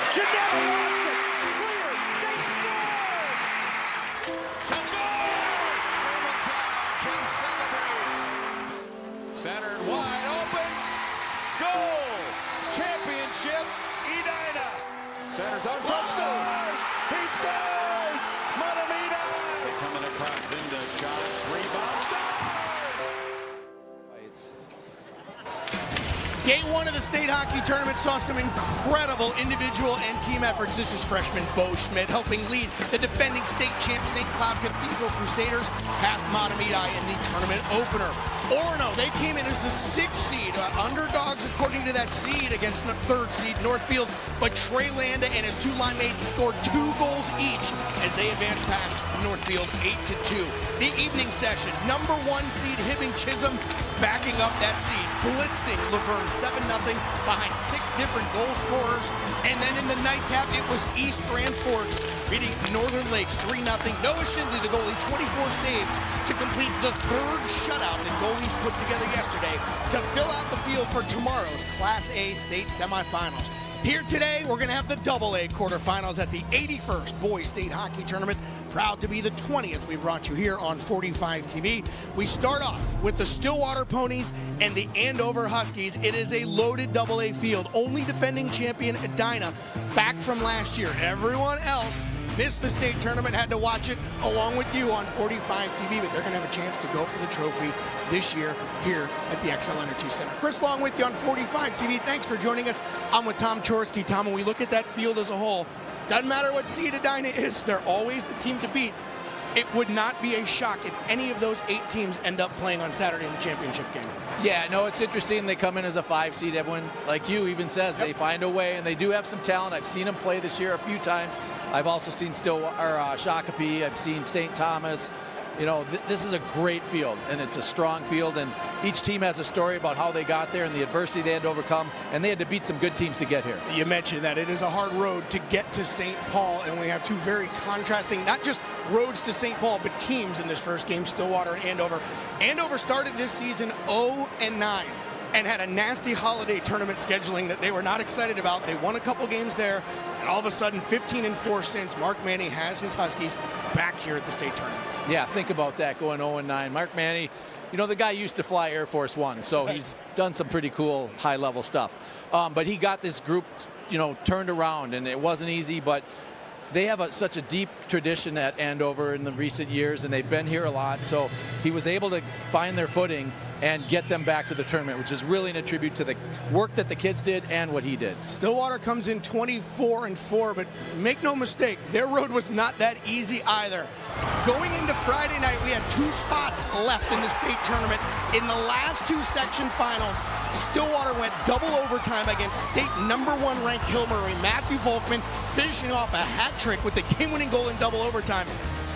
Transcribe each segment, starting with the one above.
Janelle lost it. Clear. They scored. Shots scored. Hermantown can celebrate. Centered wide open. Goal. Championship. Edina. Centers on front. Scores. He scores. Matamita. Coming across into shot. Rebound. Scores. Day one of the state hockey tournament saw some incredible individual and team efforts. This is freshman Bo Schmidt helping lead the defending state champ St. Cloud Cathedral Crusaders past Matamidi in the tournament opener. Orono, they came in as the 6th seed, underdogs according to that seed against the 3rd seed Northfield, but Trey Landa and his 2 line mates scored 2 goals each as they advanced past Northfield 8-2. The evening session, number 1 seed Hibbing Chisholm backing up that seed, blitzing Laverne 7-0 behind 6 different goal scorers. And then in the nightcap, it was East Grand Forks beating Northern Lakes 3-0. Noah Shindley, the goalie, 24 saves to complete the 3rd shutout that goalies put together yesterday to fill out the field for tomorrow's Class A state semifinals. Here today, we're going to have the AA quarterfinals at the 81st Boys State Hockey Tournament. Proud to be the 20th we brought you here on 45 TV. We start off with the Stillwater Ponies and the Andover Huskies. It is a loaded AA field. Only defending champion Edina back from last year. Everyone else missed the state tournament, had to watch it along with you on 45 TV, but they're going to have a chance to go for the trophy this year here at the XL Energy Center. Chris Long with you on 45 TV. Thanks for joining us. I'm with Tom Chorsky. Tom, when we look at that field as a whole, doesn't matter what seed Edina is, they're always the team to beat. It would not be a shock if any of those 8 teams end up playing on Saturday in the championship game. Yeah, no, it's interesting. They come in as a 5 seed. Everyone, like you, even says they find a way, and they do have some talent. I've seen them play this year a few times. I've also seen Shakopee. I've seen St. Thomas. You know, this is a great field, and it's a strong field, and each team has a story about how they got there and the adversity they had to overcome, and they had to beat some good teams to get here. You mentioned that it is a hard road to get to St. Paul, and we have 2 very contrasting, not just roads to St. Paul, but teams in this first game, Stillwater and Andover. Andover started this season 0-9 and had a nasty holiday tournament scheduling that they were not excited about. They won a couple games there, and all of a sudden, 15-4 since. Mark Manny has his Huskies back here at the state tournament. Yeah, think about that, going 0-9. Mark Manny, you know, the guy used to fly Air Force One, so he's done some pretty cool high-level stuff. But he got this group, you know, turned around, and it wasn't easy, but they have such a deep tradition at Andover in the recent years, and they've been here a lot, so he was able to find their footing and get them back to the tournament, which is really a tribute to the work that the kids did and what he did. Stillwater comes in 24-4, but make no mistake, their road was not that easy either. Going into Friday night, we had 2 spots left in the state tournament. In the last 2 section finals, Stillwater went double overtime against state #1 ranked Hill Murray. Matthew Volkman finishing off a hat trick with the game-winning goal in double overtime.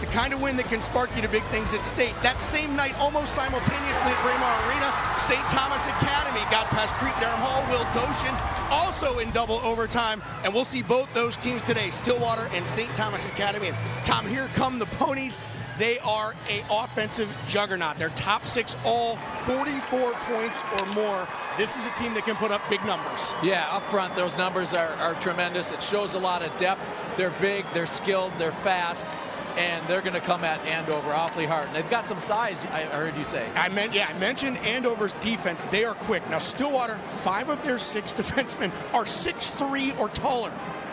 The kind of win that can spark you to big things at state. That same night, almost simultaneously at Braemar Arena, St. Thomas Academy got past Creek-Durham Hall. Will Doshin also in double overtime. And we'll see both those teams today, Stillwater and St. Thomas Academy. And Tom, here come the Ponies. They are an offensive juggernaut. Their top 6 all 44 points or more. This is a team that can put up big numbers. Yeah, up front, those numbers are tremendous. It shows a lot of depth. They're big, they're skilled, they're fast, and they're going to come at Andover awfully hard. And they've got some size, I heard you say. I mentioned Andover's defense. They are quick. Now, Stillwater, 5 of their 6 defensemen are 6'3" or taller.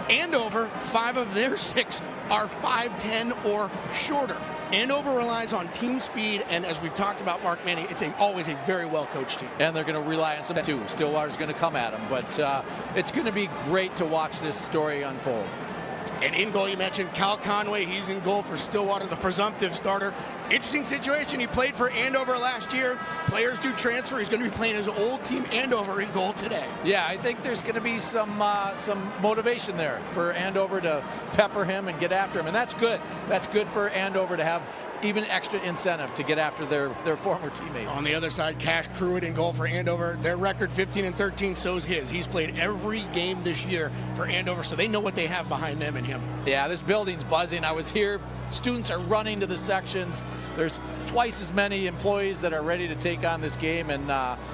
Andover, 5 of their 6 are 5'10" or shorter. Andover relies on team speed, and as we've talked about Mark Manny, it's always a very well-coached team. And they're going to rely on some too. Stillwater's going to come at them, but it's going to be great to watch this story unfold. And in goal, you mentioned Cal Conway. He's in goal for Stillwater, the presumptive starter. Interesting situation. He played for Andover last year. Players do transfer. He's going to be playing his old team Andover in goal today. Yeah, I think there's going to be some motivation there for Andover to pepper him and get after him, and that's good. That's good for Andover to have even extra incentive to get after their former teammate. On the other side, Cash Pruitt in goal for Andover. Their record 15-13, so's his. He's played every game this year for Andover, so they know what they have behind them and him. Yeah, this building's buzzing. I was here. Students are running to the sections. There's twice as many employees that are ready to take on this game, and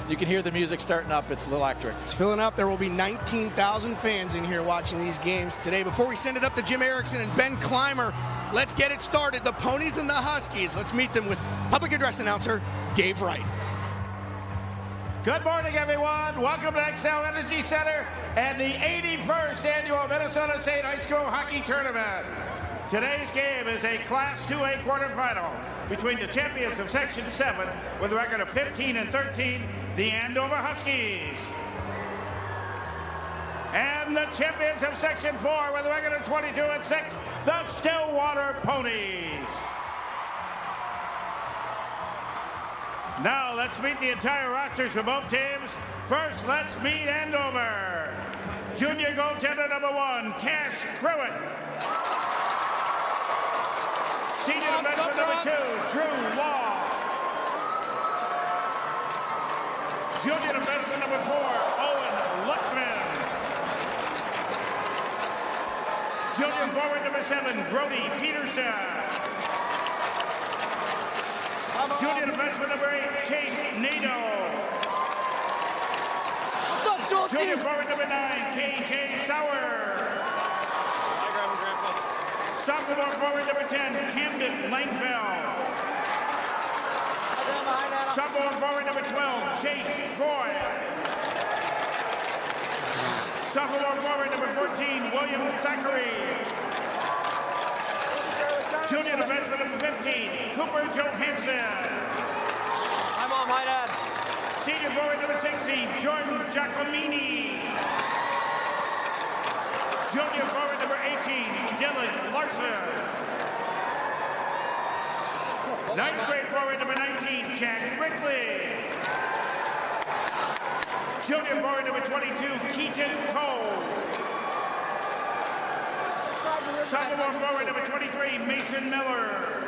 you can hear the music starting up. It's electric. It's filling up. There will be 19,000 fans in here watching these games today. Before we send it up to Jim Erickson and Ben Clymer, let's get it started. The Ponies and the Huskies. Let's meet them with public address announcer Dave Wright. Good morning, everyone. Welcome to Xcel Energy Center and the 81st annual Minnesota State High School Hockey Tournament. Today's game is a Class 2A quarterfinal between the champions of Section 7 with a record of 15-13, the Andover Huskies, and the champions of Section 4 with a record of 22-6, the Stillwater Ponies. Now let's meet the entire rosters for both teams. First, let's meet Andover. Junior goaltender number 1, Cash Pruitt. Senior defenseman number 2, Drew Law. Junior defenseman number 4, Owen Luckman. Junior forward number 7, Brody Peterson. Junior defenseman number 8, Chase Nadeau. Junior forward number 9, K.J. Sauer. Sophomore forward number 10, Camden Langfeld. Sophomore forward number 12, Chase Troy. Sophomore forward number 14, William Thackeray. Junior defenseman number 15, Cooper Johansson. I'm on my dad. Senior forward number 16, Jordan Giacomini. Junior forward number 18, Dylan Larson. Ninth grade forward number 19, Chad Rickley. Junior forward number 22, Keaton Cole. Sophomore forward number 23, Mason Miller.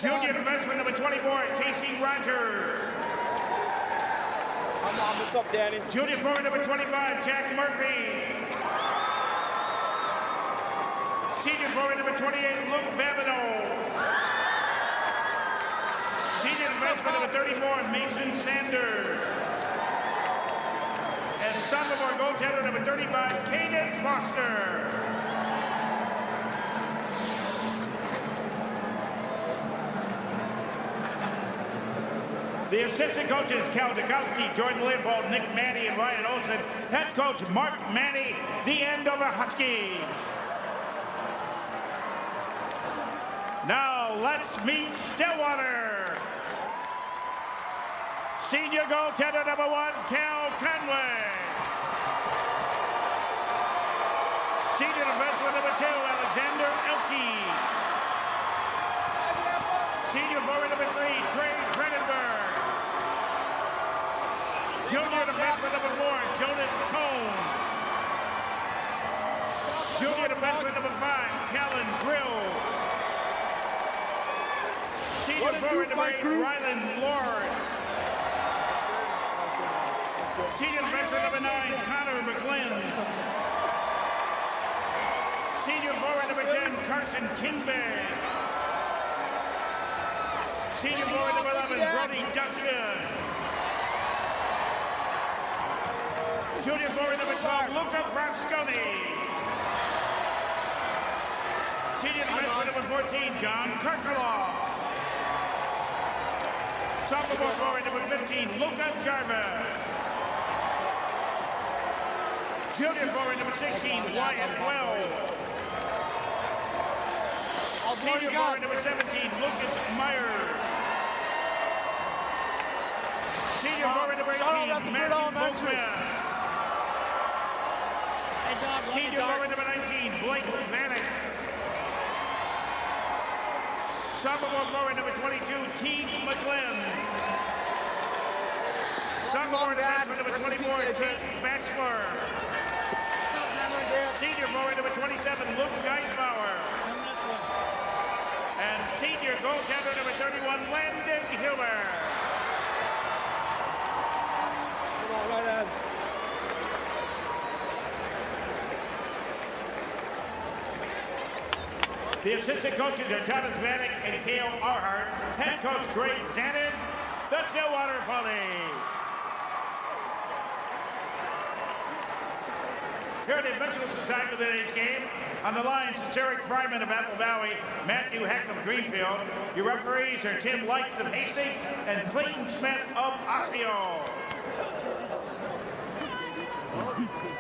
Junior defenseman number 24, Casey Rogers. What's up, Danny? Junior forward number 25, Jack Murphy. Senior forward number 28, Luke Babineau. Senior defenseman number 34, Mason Sanders. And sophomore goaltender number 35, Caden Foster. The assistant coaches, Cal Dukowski, Jordan Leopold, Nick Manny, and Ryan Olson. Head coach, Mark Manny, the Andover Huskies. Now, let's meet Stillwater. Senior goaltender number 1, Cal Conway. Senior defenseman number 2, Alexander Elke. Senior forward number 3, Trey Cronenberg. Junior defenseman number 4, Jonas Cone. Junior defenseman number 5, Callan Grills. Senior forward number 8, Rylan Lord. Senior defenseman number 9, Connor McGlynn. Senior forward number 10, Carson Kingbay. Senior forward number 11, Brody Dustin. Junior forward number 12, Luca Frasconi. Senior defenseman number 14, John Karkaloff. Sophomore forward number 15, Luca Jarvis. Junior forward number 16, Wyatt Wells. Senior forward number 17, Lucas Myers. Senior forward number 18, Matthew Boatman. Senior forward number 19, Blake Vanek. Sophomore forward number 22, Teague McGlynn. Sophomore defenseman number 24, Tate Batchelor. Senior forward number 27, Luke Geisbauer. And senior goaltender number 31, Landon Huber. Come on, right on. The assistant coaches are Thomas Vanek and Cale Arhart. Head coach Greg Zanin, the Stillwater Ponies. Here are the officials assigned to today's game. On the lines, it's Eric Fryman of Apple Valley, Matthew Heck of Greenfield. Your referees are Tim Likes of Hastings and Clayton Smith of Osseo.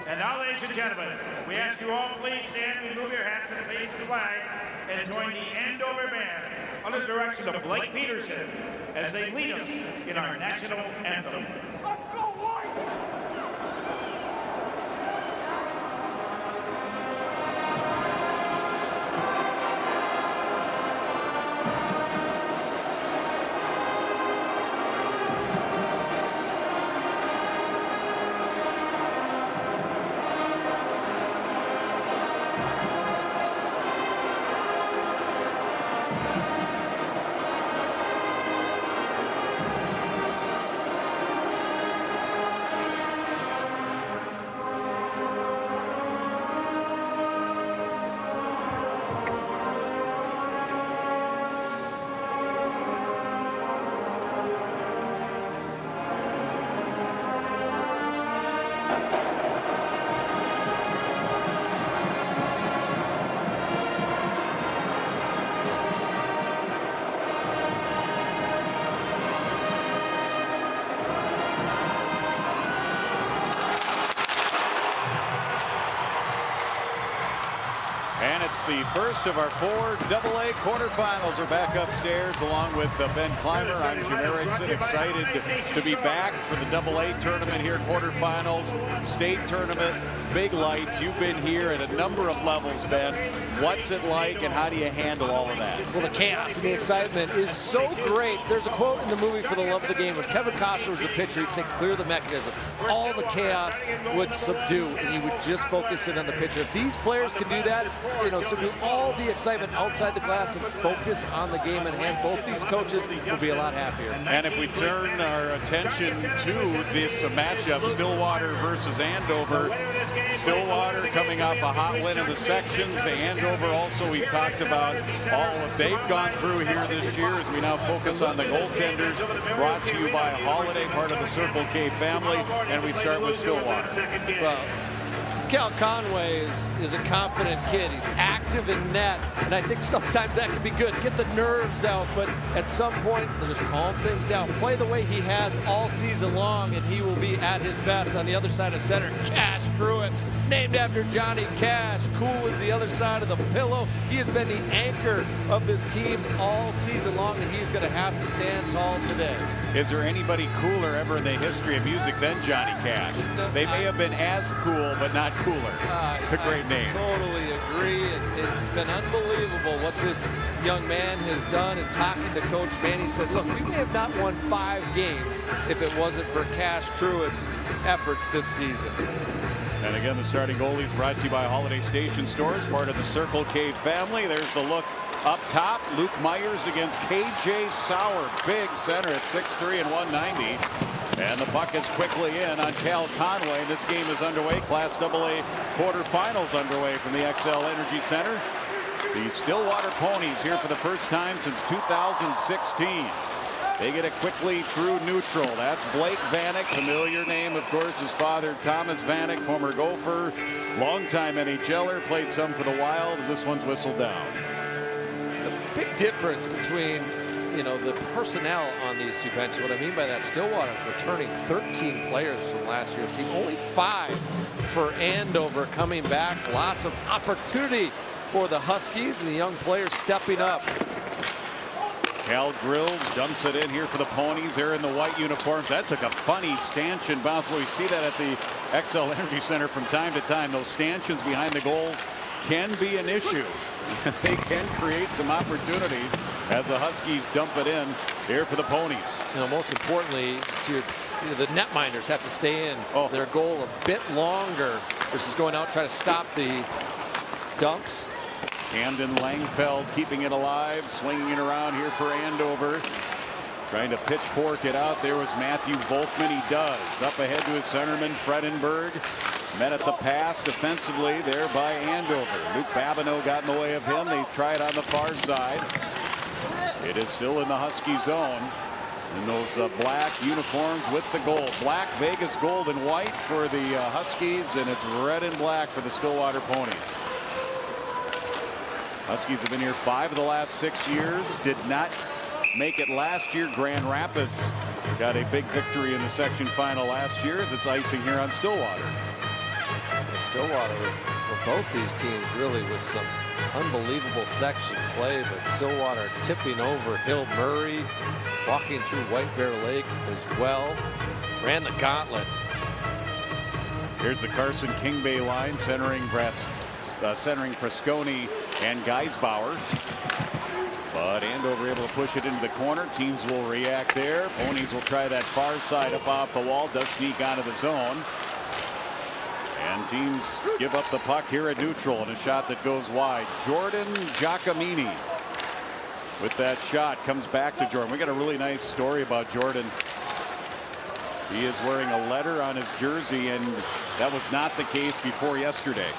And now, ladies and gentlemen, we ask you all please stand, remove your hats and face the flag, and join the Andover band under the direction of Blake Peterson as they lead us in our national anthem. And it's the first of our 4 AA quarterfinals. We're back upstairs along with Ben Clymer. I'm Jim Erickson, excited to be back for the AA tournament here, quarterfinals, state tournament, big lights. You've been here at a number of levels, Ben. What's it like and how do you handle all of that? Well, the chaos and the excitement is so great. There's a quote in the movie For the Love of the Game when Kevin Costner was the pitcher, he'd say, clear the mechanism. All the chaos would subdue and you would just focus in on the pitcher. If these players can do that, subdue all the excitement outside the glass and focus on the game at hand, both these coaches will be a lot happier. And if we turn our attention to this matchup, Stillwater versus Andover, Stillwater coming off a hot win in the sections. Andover also, we talked about all what they've gone through here this year as we now focus on the goaltenders. Brought to you by Holiday, part of the Circle K family, and we start with Stillwater. Well, Cal Conway is a confident kid. He's active in net, and I think sometimes that can be good. Get the nerves out, but at some point, just calm things down. Play the way he has all season long, and he will be at his best. On the other side of center, Cash Pruitt, named after Johnny Cash. Cool is the other side of the pillow. He has been the anchor of this team all season long, and he's going to have to stand tall today. Is there anybody cooler ever in the history of music than Johnny Cash? They may have been as cool, but not cooler. It's a great name. I totally agree. It's been unbelievable what this young man has done. And talking to Coach Manny, said, look, we may have not won 5 games if it wasn't for Cash Pruitt's efforts this season. And again, the starting goalies brought to you by Holiday Station Stores, part of the Circle K family. There's the look up top. Luke Myers against KJ Sauer. Big center at 6'3" and 190. And the puck is quickly in on Cal Conway. This game is underway. Class AA quarterfinals underway from the XL Energy Center. The Stillwater Ponies here for the first time since 2016. They get it quickly through neutral. That's Blake Vanek, familiar name, of course, his father, Thomas Vanek, former Gopher, longtime NHLer, played some for the Wild as this one's whistled down. The big difference between, the personnel on these two benches. What I mean by that, Stillwater is returning 13 players from last year's team, only 5 for Andover coming back. Lots of opportunity for the Huskies and the young players stepping up. Cal Grills dumps it in here for the Ponies. They're in the white uniforms. That took a funny stanchion bounce. We see that at the XL Energy Center from time to time. Those stanchions behind the goals can be an issue. They can create some opportunities as the Huskies dump it in here for the Ponies. Most importantly, the netminders have to stay in their goal a bit longer versus going out and trying to stop the dumps. Camden Langfeld keeping it alive, swinging it around here for Andover. Trying to pitchfork it out. There was Matthew Volkman. He does. Up ahead to his centerman, Fredenberg. Met at the pass defensively there by Andover. Luke Babineau got in the way of him. They try it on the far side. It is still in the Husky zone. In those black uniforms with the gold. Black, Vegas gold and white for the Huskies, and it's red and black for the Stillwater Ponies. Huskies have been here 5 of the last 6 years. Did not make it last year. Grand Rapids got a big victory in the section final last year as it's icing here on Stillwater. Stillwater with both these teams really with some unbelievable section play, but Stillwater tipping over Hill Murray, walking through White Bear Lake as well. Ran the gauntlet. Here's the Carson King Bay line centering Fresconi and Geisbauer. But Andover able to push it into the corner. Teams will react there. Ponies will try that far side up off the wall. Does sneak out of the zone. And teams give up the puck here at neutral, and a shot that goes wide. Jordan Giacomini with that shot comes back to Jordan. We got a really nice story about Jordan. He is wearing a letter on his jersey, and that was not the case before yesterday.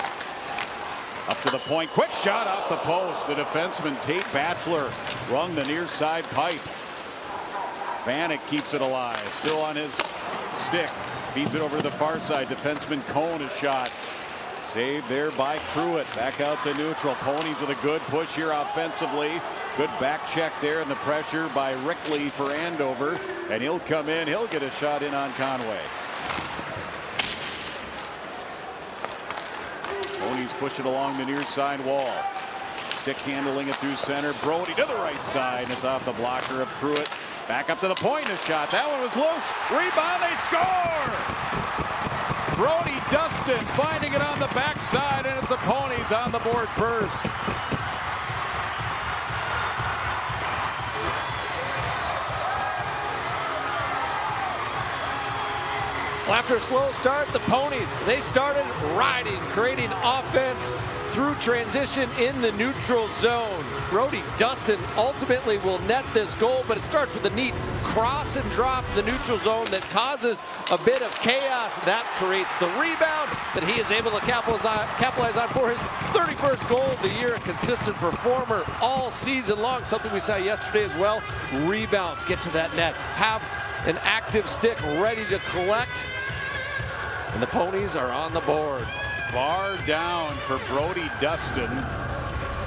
Up to the point, quick shot off the post. The defenseman Tate Batchelor rung the near side pipe. Vanek keeps it alive, still on his stick. Feeds it over to the far side. Defenseman Cohn is shot. Saved there by Pruitt. Back out to neutral. Ponies with a good push here offensively. Good back check there, and the pressure by Rickley for Andover. And he'll come in. He'll get a shot in on Conway. Ponies push it along the near side wall. Stick handling it through center. Brody to the right side. And it's off the blocker of Pruitt. Back up to the point, a shot. That one was loose. Rebound, they score! Brody Dustin finding it on the backside, and it's the Ponies on the board first. Well, after a slow start, the Ponies, they started riding, creating offense through transition in the neutral zone. Brody Dustin ultimately will net this goal, but it starts with a neat cross and drop in the neutral zone that causes a bit of chaos. That creates the rebound that he is able to capitalize on for his 31st goal of the year. A consistent performer all season long. Something we saw yesterday as well. Rebounds, get to that net, have an active stick ready to collect. And the Ponies are on the board. Bar down for Brody Dustin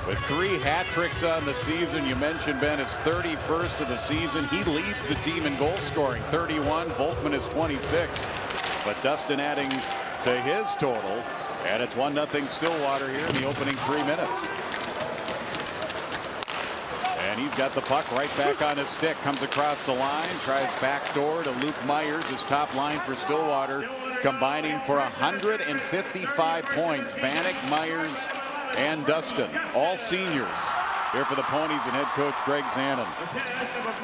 with 3 hat tricks on the season. You mentioned, Ben, his 31st of the season. He leads the team in goal scoring, 31. Volkman is 26. But Dustin adding to his total. And it's 1-0 Stillwater here in the opening 3 minutes. And he's got the puck right back on his stick. Comes across the line. Tries backdoor to Luke Myers. His top line for Stillwater. Combining for 155 points. Vanek, Myers, and Dustin. All seniors. Here for the Ponies and head coach Greg Zanin.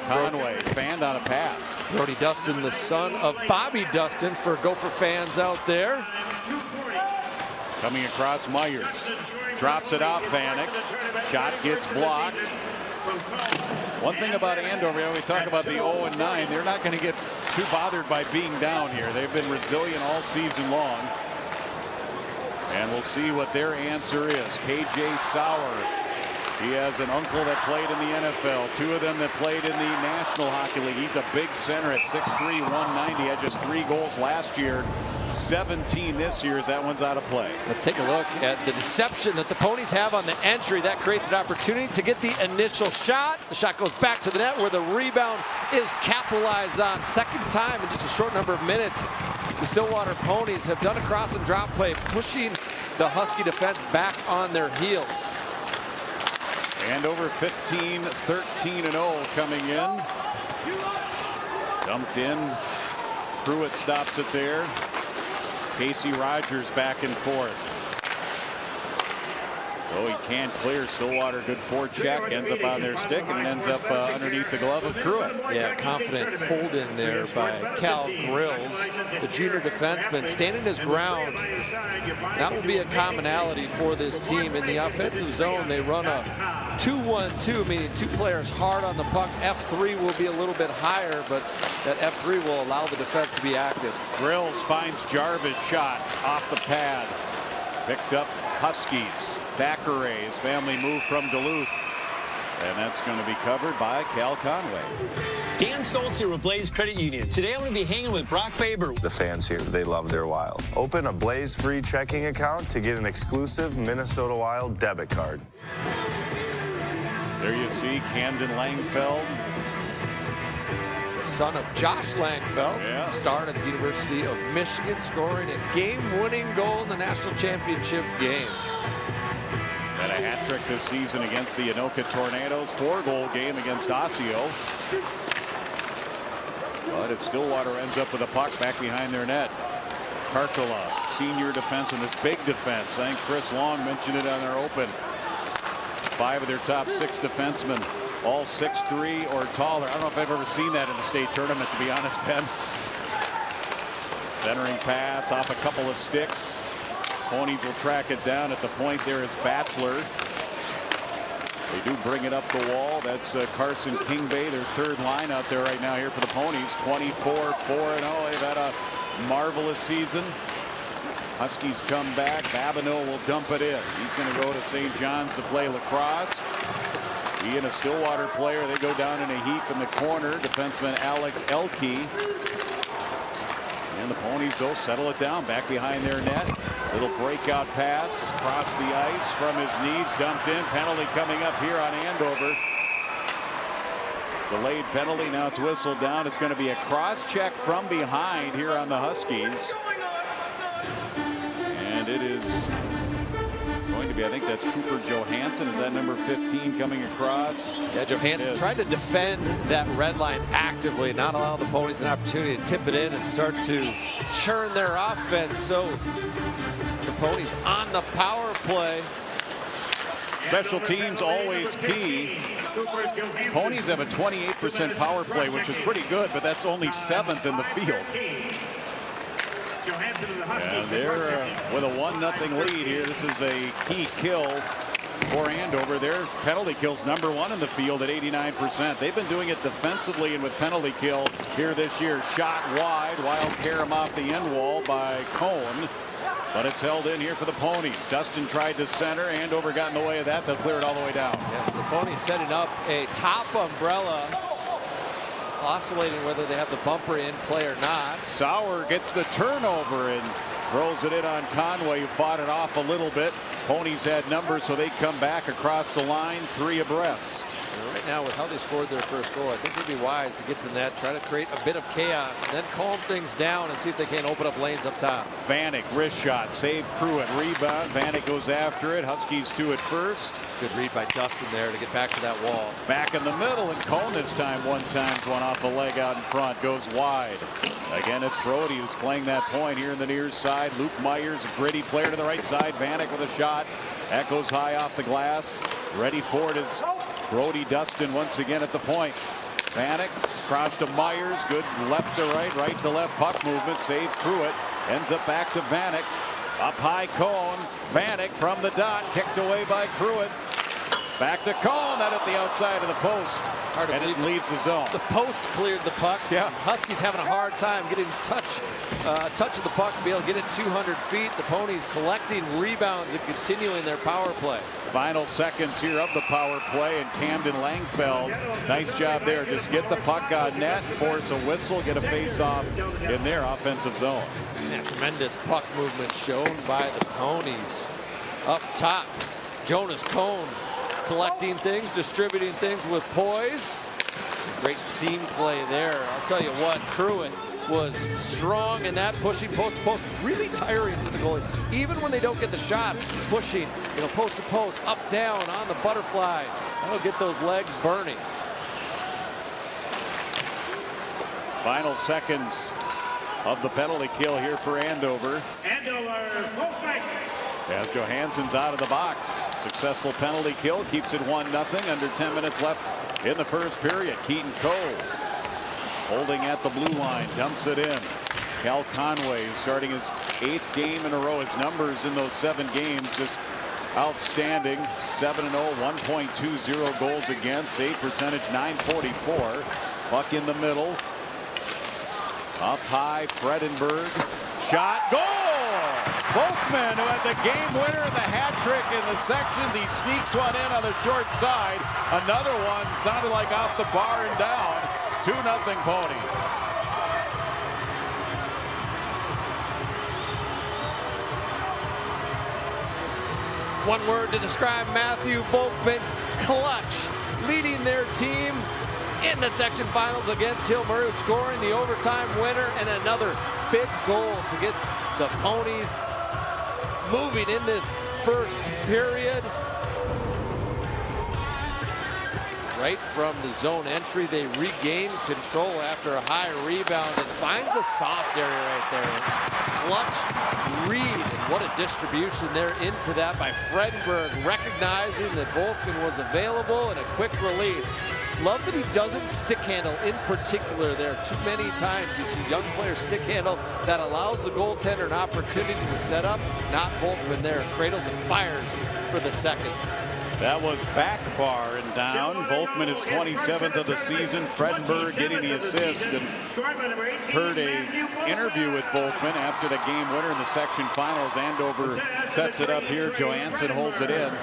Conway fanned on a pass. Brody Dustin, the son of Bobby Dustin for Gopher fans out there. Coming across Myers. Drops it out, Vanek. Shot gets blocked. One thing about Andover, we talk about the 0-9, they're not going to get too bothered by being down here. They've been resilient all season long. And we'll see what their answer is. KJ Sauer, he has an uncle that played in the NFL. 2 of them that played in the National Hockey League. He's a big center at 6'3", 190. Had just 3 goals last year. 17 this year as that one's out of play. Let's take a look at the deception that the Ponies have on the entry. That creates an opportunity to get the initial shot. The shot goes back to the net where the rebound is capitalized on. Second time in just a short number of minutes, the Stillwater Ponies have done a cross and drop play, pushing the Husky defense back on their heels. Andover 15, 13-0 coming in. Dumped in. Pruitt stops it there. Casey Rogers back and forth. Oh, he can't clear. Stillwater, good forecheck, ends up on their stick, and it ends up underneath the glove of Pruitt. Yeah, confident hold in there by Cal Grills, the junior defenseman, standing his ground. That will be a commonality for this team. In the offensive zone, they run a 2-1-2, meaning 2 players hard on the puck. F3 will be a little bit higher, but that F3 will allow the defense to be active. Grills finds Jarvis, shot off the pad. Picked up Huskies. Thackeray, his family moved from Duluth. And that's going to be covered by Cal Conway. Dan Stoltz here with Blaze Credit Union. Today I'm going to be hanging with Brock Faber. The fans here, they love their Wild. Open a Blaze free checking account to get an exclusive Minnesota Wild debit card. There you see Camden Langfeld. The son of Josh Langfeld, starred at the University of Michigan, scoring a game-winning goal in the national championship game. Had a hat trick this season against the Anoka Tornadoes, 4-goal game against Osseo. But Stillwater ends up with a puck back behind their net. Karkala, senior defenseman, this big defense. I think Chris Long mentioned it on their open. 5 of their top 6 defensemen, all 6'3" or taller. I don't know if I've ever seen that in the state tournament, to be honest, Ben. Centering pass off a couple of sticks. Ponies will track it down. At the point there is Batchelor. They do bring it up the wall. That's Carson Kingbay, their third line out there right now here for the Ponies. 24-4-0. They've had a marvelous season. Huskies come back. Babineau will dump it in. He's going to go to St. John's to play lacrosse. He and a Stillwater player, they go down in a heap in the corner. Defenseman Alex Elkey. And the Ponies, though, settle it down back behind their net. Little breakout pass across the ice from his knees, dumped in. Penalty coming up here on Andover. Delayed penalty. Now it's whistled down. It's going to be a cross check from behind here on the Huskies. And it is going to be, I think that's Cooper Johansson. Is that number 15 coming across? Yeah, Johansson tried to defend that red line actively, not allow the Ponies an opportunity to tip it in and start to churn their offense. So the Ponies on the power play. Special teams always key. Ponies have a 28% power play, which is pretty good, but that's only 7th in the field. And they're with a 1-0 lead here. This is a key kill for Andover. Their penalty kills number 1 in the field at 89%. They've been doing it defensively and with penalty kill here this year. Shot wide. Wild carry him off the end wall by Cohn. But it's held in here for the Ponies. Dustin tried to center. Andover got in the way of that. They'll clear it all the way down. Yes, the Ponies setting up a top umbrella, oscillating whether they have the bumper in play or not. Sauer gets the turnover and throws it in on Conway, who fought it off a little bit. Ponies had numbers, so they come back across the line, 3 abreast. Right now, with how they scored their first goal, I think it'd be wise to get to the net, try to create a bit of chaos, and then calm things down and see if they can't open up lanes up top. Vanek, wrist shot, save Pruitt, rebound. Vanek goes after it. Huskies to it first. Good read by Dustin there to get back to that wall. Back in the middle, and Cohn this time one off the leg out in front, goes wide. Again, it's Brody who's playing that point here in the near side. Luke Myers, a gritty player to the right side. Vanek with a shot. That goes high off the glass. Ready for it is Brody Dustin once again at the point. Vanek cross to Myers. Good left to right to left puck movement. Save Pruitt. Ends up back to Vanek. Up high Cohn. Vanek from the dot. Kicked away by Pruitt. Back to Cohn. That at the outside of the post. And it leaves the zone. The post cleared the puck. Yeah. Huskies having a hard time getting touch of the puck to be able to get it 200 feet. The Ponies collecting rebounds and continuing their power play. Final seconds here of the power play, and Camden Langfeld, nice job there. Just get the puck on net, force a whistle, get a face-off in their offensive zone. And tremendous puck movement shown by the Ponies. Up top, Jonas Cohn collecting things, distributing things with poise. Great seam play there. I'll tell you what, Pruitt was strong in that, pushing post to post, really tiring for the goalies. Even when they don't get the shots, pushing, post to post, up, down, on the butterfly. That'll get those legs burning. Final seconds of the penalty kill here for Andover. Andover, full strike. As Johansson's out of the box. Successful penalty kill, keeps it 1-0. Under 10 minutes left in the first period. Keaton Cole holding at the blue line, dumps it in. Cal Conway is starting his 8th game in a row. His numbers in those 7 games just outstanding. 7-0, 1.20 goals against, save percentage 944. Puck in the middle. Up high, Fredenberg. Shot, goal! Volkman, who had the game winner and the hat trick in the sections. He sneaks one in on the short side. Another one sounded like off the bar and down. 2-0 Ponies. One word to describe Matthew Volkman: clutch, leading their team in the section finals against Hill Murray, scoring the overtime winner and another big goal to get the Ponies moving in this first period. Right from the zone entry, they regain control after a high rebound and finds a soft area right there. Clutch read, and what a distribution there into that by Fredenberg, recognizing that Volkman was available and a quick release. Love that he doesn't stick handle in particular there. Too many times you see young players stick handle that allows the goaltender an opportunity to set up. Not Volkman there. Cradles and fires for the second. That was back bar and down. Volkman is 27th of the season. Fredenberg getting the assist. And heard a interview with Volkman after the game winner in the section finals. Andover sets it up here. Johansson holds it in.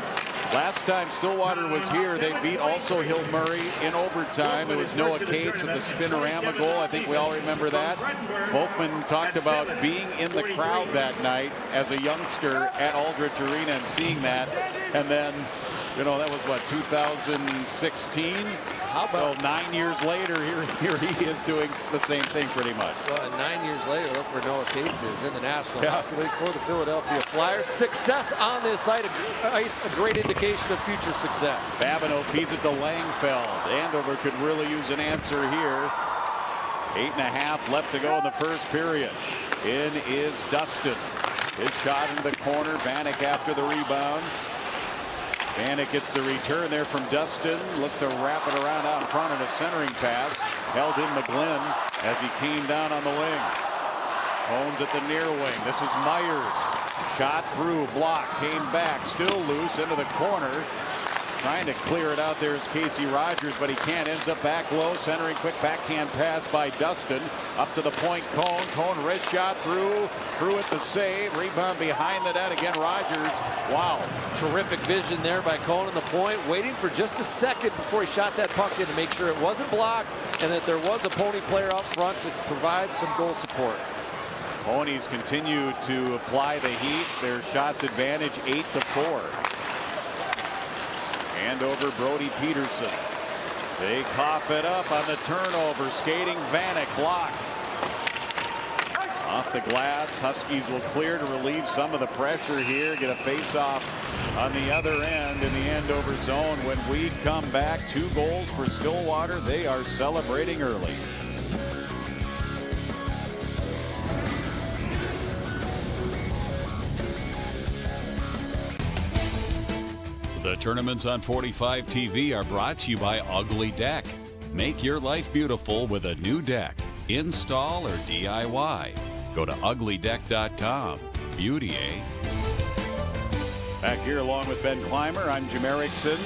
Last time Stillwater was here, they beat also Hill Murray in overtime. It was Noah Cates with the spinorama goal. I think we all remember that. Volkman talked about being in the crowd that night as a youngster at Aldrich Arena and seeing that. And then, you know, that was what, 2016? How about 9 years later, here he is doing the same thing pretty much. Well, and 9 years later, look where Noah Cates is in the National Hockey League for the Philadelphia Flyers. Success on this side of ice, a great indication of future success. Babineau feeds it to Langfeld. Andover could really use an answer here. 8.5 left to go in the first period. In is Dustin. His shot into the corner. Vanek after the rebound. Vanek gets the return there from Dustin. Looked to wrap it around out in front of a centering pass. Held in McGlynn as he came down on the wing. Owns at the near wing. This is Myers. Shot through, block, came back, still loose into the corner. Trying to clear it out there is Casey Rogers, but he can't. Ends up back low, centering quick backhand pass by Dustin. Up to the point, Cone. Cone wrist shot through it the save. Rebound behind the net again, Rogers. Wow. Terrific vision there by Cone on the point, waiting for just a second before he shot that puck in to make sure it wasn't blocked and that there was a Pony player up front to provide some goal support. Ponies continue to apply the heat. Their shots advantage 8-4. Andover, Brody Peterson. They cough it up on the turnover. Skating Vanek, blocked. Off the glass. Huskies will clear to relieve some of the pressure here. Get a face-off on the other end in the Andover zone. When we come back, 2 goals for Stillwater. They are celebrating early. The tournaments on 45 TV are brought to you by Ugly Deck. Make your life beautiful with a new deck. Install or DIY. Go to uglydeck.com. Beauty, eh? Back here along with Ben Clymer, I'm Jim Erickson.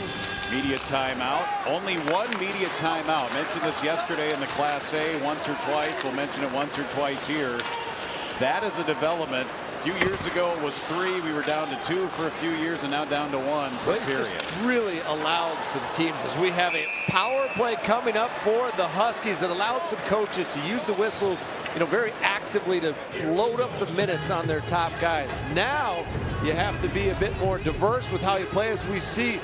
Media timeout. Only one media timeout. Mentioned this yesterday in the Class A once or twice. We'll mention it once or twice here. That is a development. A few years ago it was 3. We were down to 2 for a few years and now down to 1 per period. Just really allowed some teams, as we have a power play coming up for the Huskies, that allowed some coaches to use the whistles, you know, very actively to load up the minutes on their top guys. Now you have to be a bit more diverse with how you play, as we see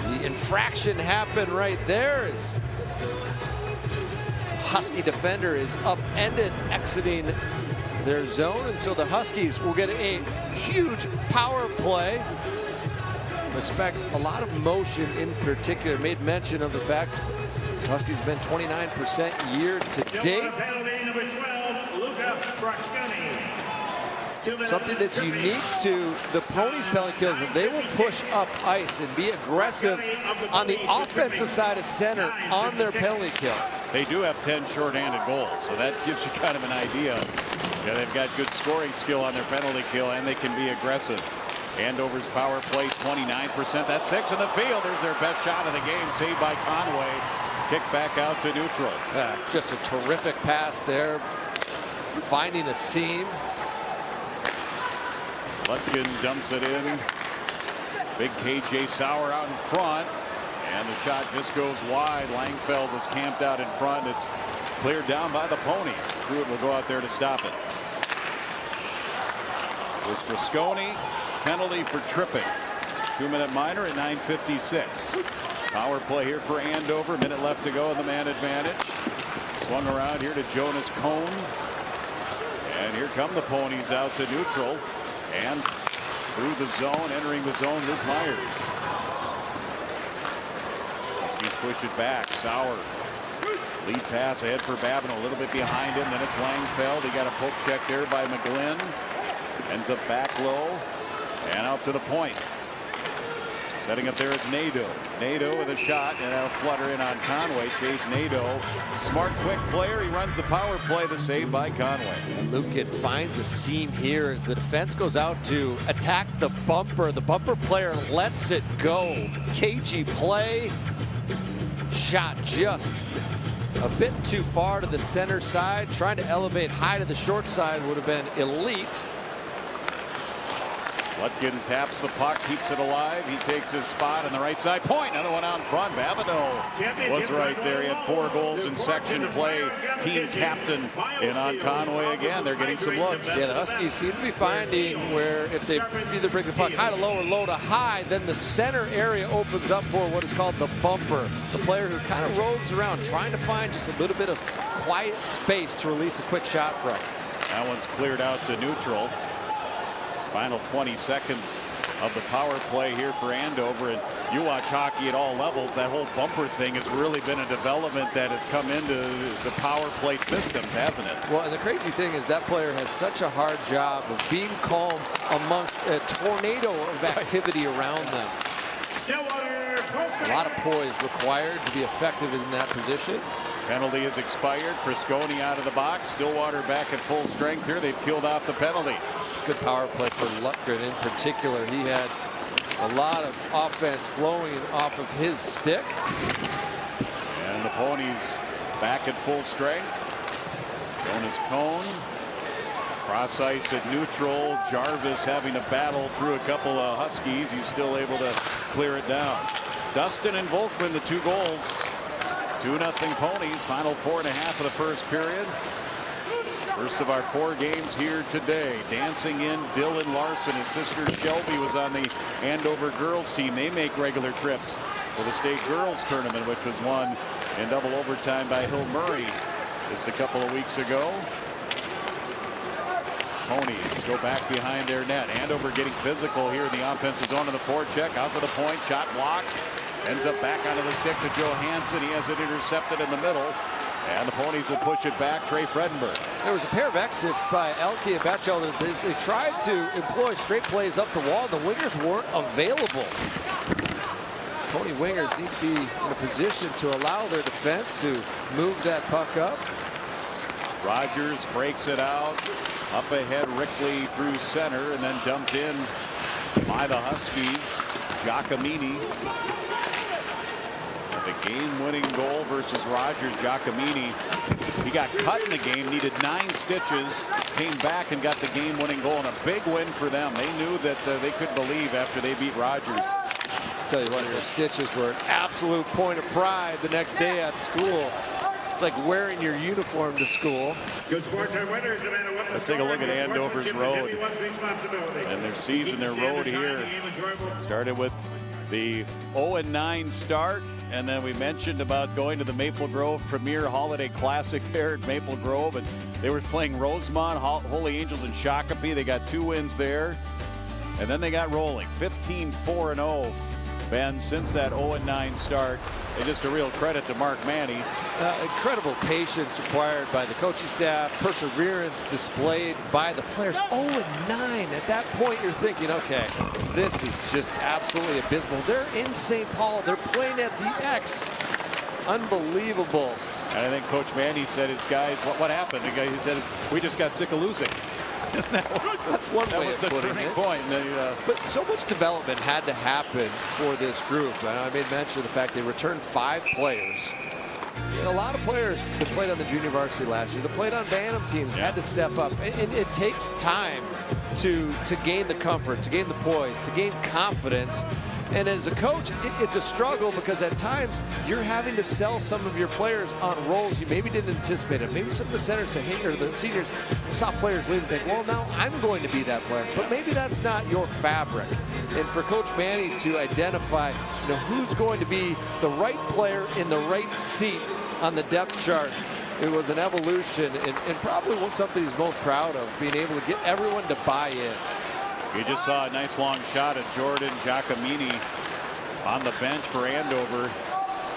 the infraction happen right there as Husky defender is upended, exiting their zone, and so the Huskies will get a huge power play. Expect a lot of motion in particular. Made mention of the fact the Huskies been 29% year to date. Something that's unique to the Ponies penalty kills, that they will push up ice and be aggressive on the offensive side of center on their penalty kill. They do have 10 shorthanded goals, so that gives you kind of an idea. Yeah, they've got good scoring skill on their penalty kill, and they can be aggressive. Andover's power play 29%. That's 6 in the field. There's their best shot of the game, saved by Conway. Kick back out to neutral. Just a terrific pass there. Finding a seam. Lutkin dumps it in. Big KJ Sauer out in front. And the shot just goes wide. Langfeld was camped out in front. It's cleared down by the Ponies. Pruitt will go out there to stop it. Was Frasconi. Penalty for tripping. 2-minute minor at 9:56. Power play here for Andover. Minute left to go in the man advantage. Swung around here to Jonas Cone. And here come the Ponies out to neutral. And through the zone, entering the zone, Luke Myers. Huskies push it back. Sauer. Lead pass ahead for Babin, a little bit behind him. Then it's Langfeld. He got a poke check there by McGlynn. Ends up back low. And out to the point. Setting up there is Nadeau. Nadeau with a shot, and that'll flutter in on Conway. Chase Nadeau. Smart, quick player. He runs the power play. The save by Conway. And Lukin finds a seam here as the defense goes out to attack the bumper. The bumper player lets it go. Cagey play. Shot just a bit too far to the center side. Trying to elevate high to the short side would have been elite. Lutkin taps the puck, keeps it alive. He takes his spot on the right side. Point, another one out in front. Babineau was right there. He had 4 goals in section play. Team captain in on Conway again. They're getting some looks. Yeah, the Huskies seem to be finding where if they either bring the puck high to low or low to high, then the center area opens up for what is called the bumper. The player who kind of roves around trying to find just a little bit of quiet space to release a quick shot from. That one's cleared out to neutral. Final 20 seconds of the power play here for Andover. And you watch hockey at all levels. That whole bumper thing has really been a development that has come into the power play systems, hasn't it? Well, and the crazy thing is that player has such a hard job of being calm amongst a tornado of activity around them. A lot of poise required to be effective in that position. Penalty is expired. Frasconi out of the box. Stillwater back at full strength here. They've killed off the penalty. Good power play for Lutgren in particular. He had a lot of offense flowing off of his stick. And the Ponies back at full strength. Jonas Cone. Cross ice at neutral. Jarvis having a battle through a couple of Huskies. He's still able to clear it down. Dustin and Volkman, the 2 goals. 2-0 Ponies. Final 4.5 of the first period. First of our 4 games here today. Dancing in Dylan Larson. His sister Shelby was on the Andover girls team. They make regular trips for the state girls tournament, which was won in double overtime by Hill Murray just a couple of weeks ago. Ponies go back behind their net. Andover getting physical here in the offensive zone of the forecheck. Out to the point. Shot blocked. Ends up back onto the stick to Johansson. He has it intercepted in the middle. And the Ponies will push it back. Trey Fredenberg. There was a pair of exits by Elke and Batchelder. They tried to employ straight plays up the wall. The wingers weren't available. Pony wingers need to be in a position to allow their defense to move that puck up. Rogers breaks it out. Up ahead, Rickley through center and then dumped in by the Huskies. Giacomini. The game-winning goal versus Rogers. Giacomini, he got cut in the game, needed 9 stitches, came back and got the game-winning goal, and a big win for them. They knew that they couldn't believe after they beat Rogers. I'll tell you what, your stitches were an absolute point of pride the next day at school. It's like wearing your uniform to school. Good sports are winners. Let's take a look at Andover's road and their season. Their road here started with the 0-9 start. And then we mentioned about going to the Maple Grove Premier Holiday Classic there at Maple Grove. And they were playing Rosemont, Holy Angels, and Shakopee. They got 2 wins there. And then they got rolling. 15-4-0, Ben, since that 0-9 start. And just a real credit to Mark Manny. Incredible patience required by the coaching staff. Perseverance displayed by the players. 0-9. At that point, you're thinking, okay, this is just absolutely abysmal. They're in St. Paul. They're playing at the X. Unbelievable. And I think Coach Manny said his guys, what happened? The guy said, we just got sick of losing. That's one way of putting it. Point. But so much development had to happen for this group. And I made mention of the fact they returned 5 players. a lot of players that played on the junior varsity last year, that played on Bantam teams, had to step up. And it takes time to gain the comfort, to gain the poise, to gain confidence. And as a coach, it's a struggle because at times you're having to sell some of your players on roles you maybe didn't anticipate it. Maybe some of the centers or the seniors saw players leave and think, well, now I'm going to be that player. But maybe that's not your fabric. And for Coach Manny to identify, who's going to be the right player in the right seat on the depth chart, it was an evolution and probably something he's most proud of, being able to get everyone to buy in. You just saw a nice long shot at Jordan Giacomini on the bench for Andover.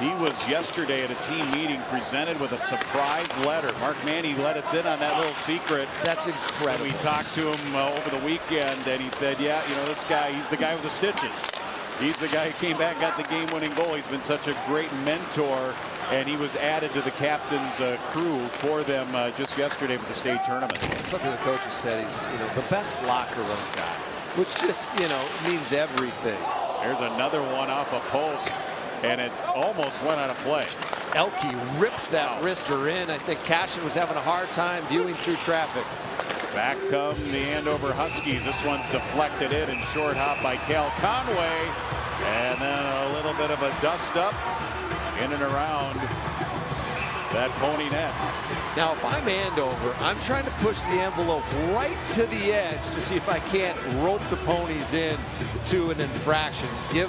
He was yesterday at a team meeting presented with a surprise letter. Mark Manny let us in on that little secret. That's incredible. We talked to him over the weekend, and he said, yeah, this guy, he's the guy with the stitches. He's the guy who came back and got the game-winning goal. He's been such a great mentor, and he was added to the captain's crew for them just yesterday with the state tournament. Something the coach has said, he's the best locker room guy, which just means everything. There's another one off a post, and it almost went out of play. Elke rips that wrister in. I think Cashin was having a hard time viewing through traffic. Back come the Andover Huskies. This one's deflected in and short hop by Cal Conway. And then a little bit of a dust up in and around that Pony net. Now, if I'm Andover, I'm trying to push the envelope right to the edge to see if I can't rope the Ponies in to an infraction. Give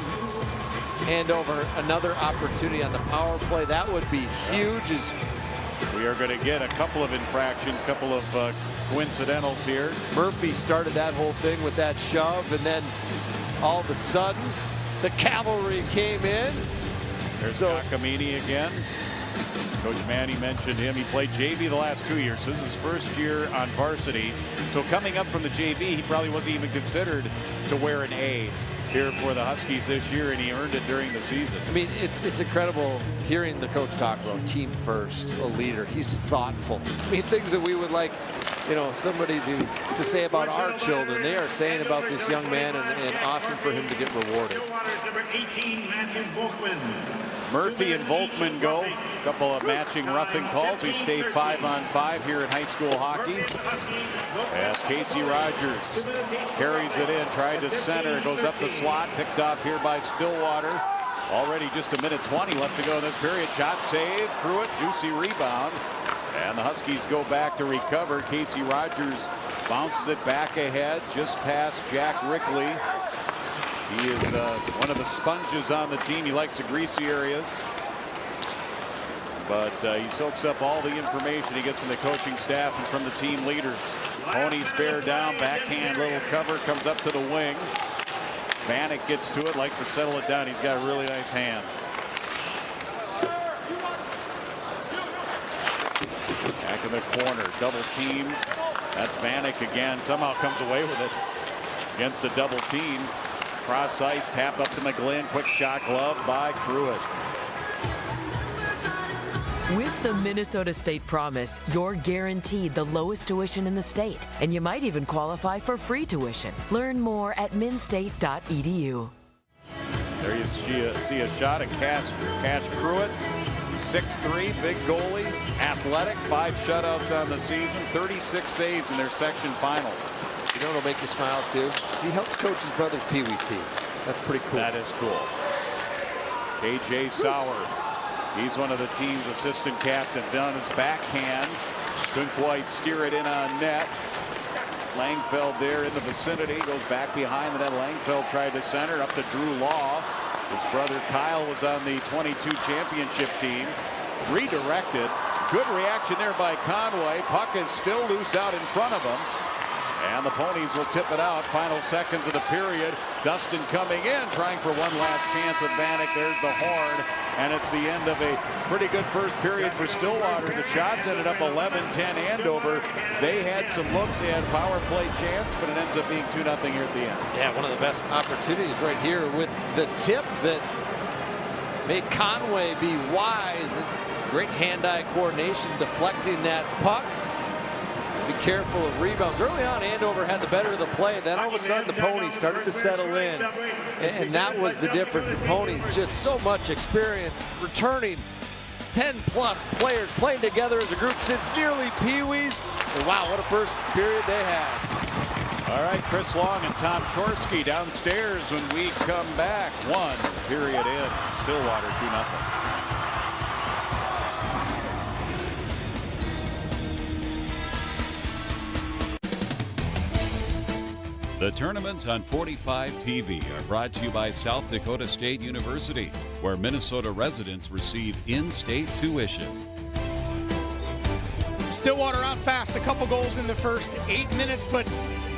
Andover another opportunity on the power play. That would be huge. We are going to get a couple of infractions, a couple of coincidentals here. Murphy started that whole thing with that shove, and then all of a sudden, the cavalry came in. There's Giacomini again. Coach Manny mentioned him. He played JV the last 2 years. This is his first year on varsity. So coming up from the JV, he probably wasn't even considered to wear an A here for the Huskies this year, and he earned it during the season. I mean, it's incredible hearing the coach talk about team first, a leader. He's thoughtful. I mean, things that we would like, somebody to say about our children, they are saying about this young man, and awesome for him to get rewarded. Murphy and Volkman go. A couple of matching roughing calls. We stay 5-on-5 here in high school hockey. As Casey Rogers carries it in, tried to center, it goes up the slot, picked off here by Stillwater. Already just a minute 20 left to go in this period. Shot save, Pruitt, juicy rebound. And the Huskies go back to recover. Casey Rogers bounces it back ahead, just past Jack Rickley. He is one of the sponges on the team. He likes the greasy areas. But he soaks up all the information he gets from the coaching staff and from the team leaders. Ponies bear down, backhand, little cover, comes up to the wing. Vanek gets to it, likes to settle it down. He's got really nice hands. Back in the corner, double team. That's Vanek again. Somehow comes away with it against a double team. Cross ice, tap up to McGlynn. Quick shot glove by Pruitt. With the Minnesota State Promise, you're guaranteed the lowest tuition in the state, and you might even qualify for free tuition. Learn more at minstate.edu. There you see a shot of Cash Pruitt. 6'3", big goalie, athletic, 5 shutouts on the season, 36 saves in their section final. You know what'll make you smile too? He helps coach his brother's Pee Wee team. That's pretty cool. That is cool. KJ Sauer. He's one of the team's assistant captains. Down his backhand. Couldn't quite steer it in on net. Langfeld there in the vicinity. Goes back behind the net. Langfeld tried to center up to Drew Law. His brother Kyle was on the 22 championship team. Redirected. Good reaction there by Conway. Puck is still loose out in front of him. And the Ponies will tip it out. Final seconds of the period. Dustin coming in, trying for one last chance with Vanek. There's the horn. And it's the end of a pretty good first period for Stillwater. The shots ended up 11-10 Andover. They had some looks. They had power play chance, but it ends up being 2-0 here at the end. Yeah, one of the best opportunities right here with the tip that made Conway be wise. Great hand-eye coordination, deflecting that puck. Be careful of rebounds. Early on, Andover had the better of the play. Then all of a sudden, the Ponies started to settle in. And that was the difference. The Ponies, just so much experience returning 10-plus players playing together as a group since nearly Pee-wees. And wow, what a first period they had. All right, Chris Long and Tom Chorsky downstairs when we come back. 1 period in. Stillwater 2-0. The tournaments on 45 TV are brought to you by South Dakota State University, where Minnesota residents receive in-state tuition. Stillwater out fast, a couple goals in the first 8 minutes, but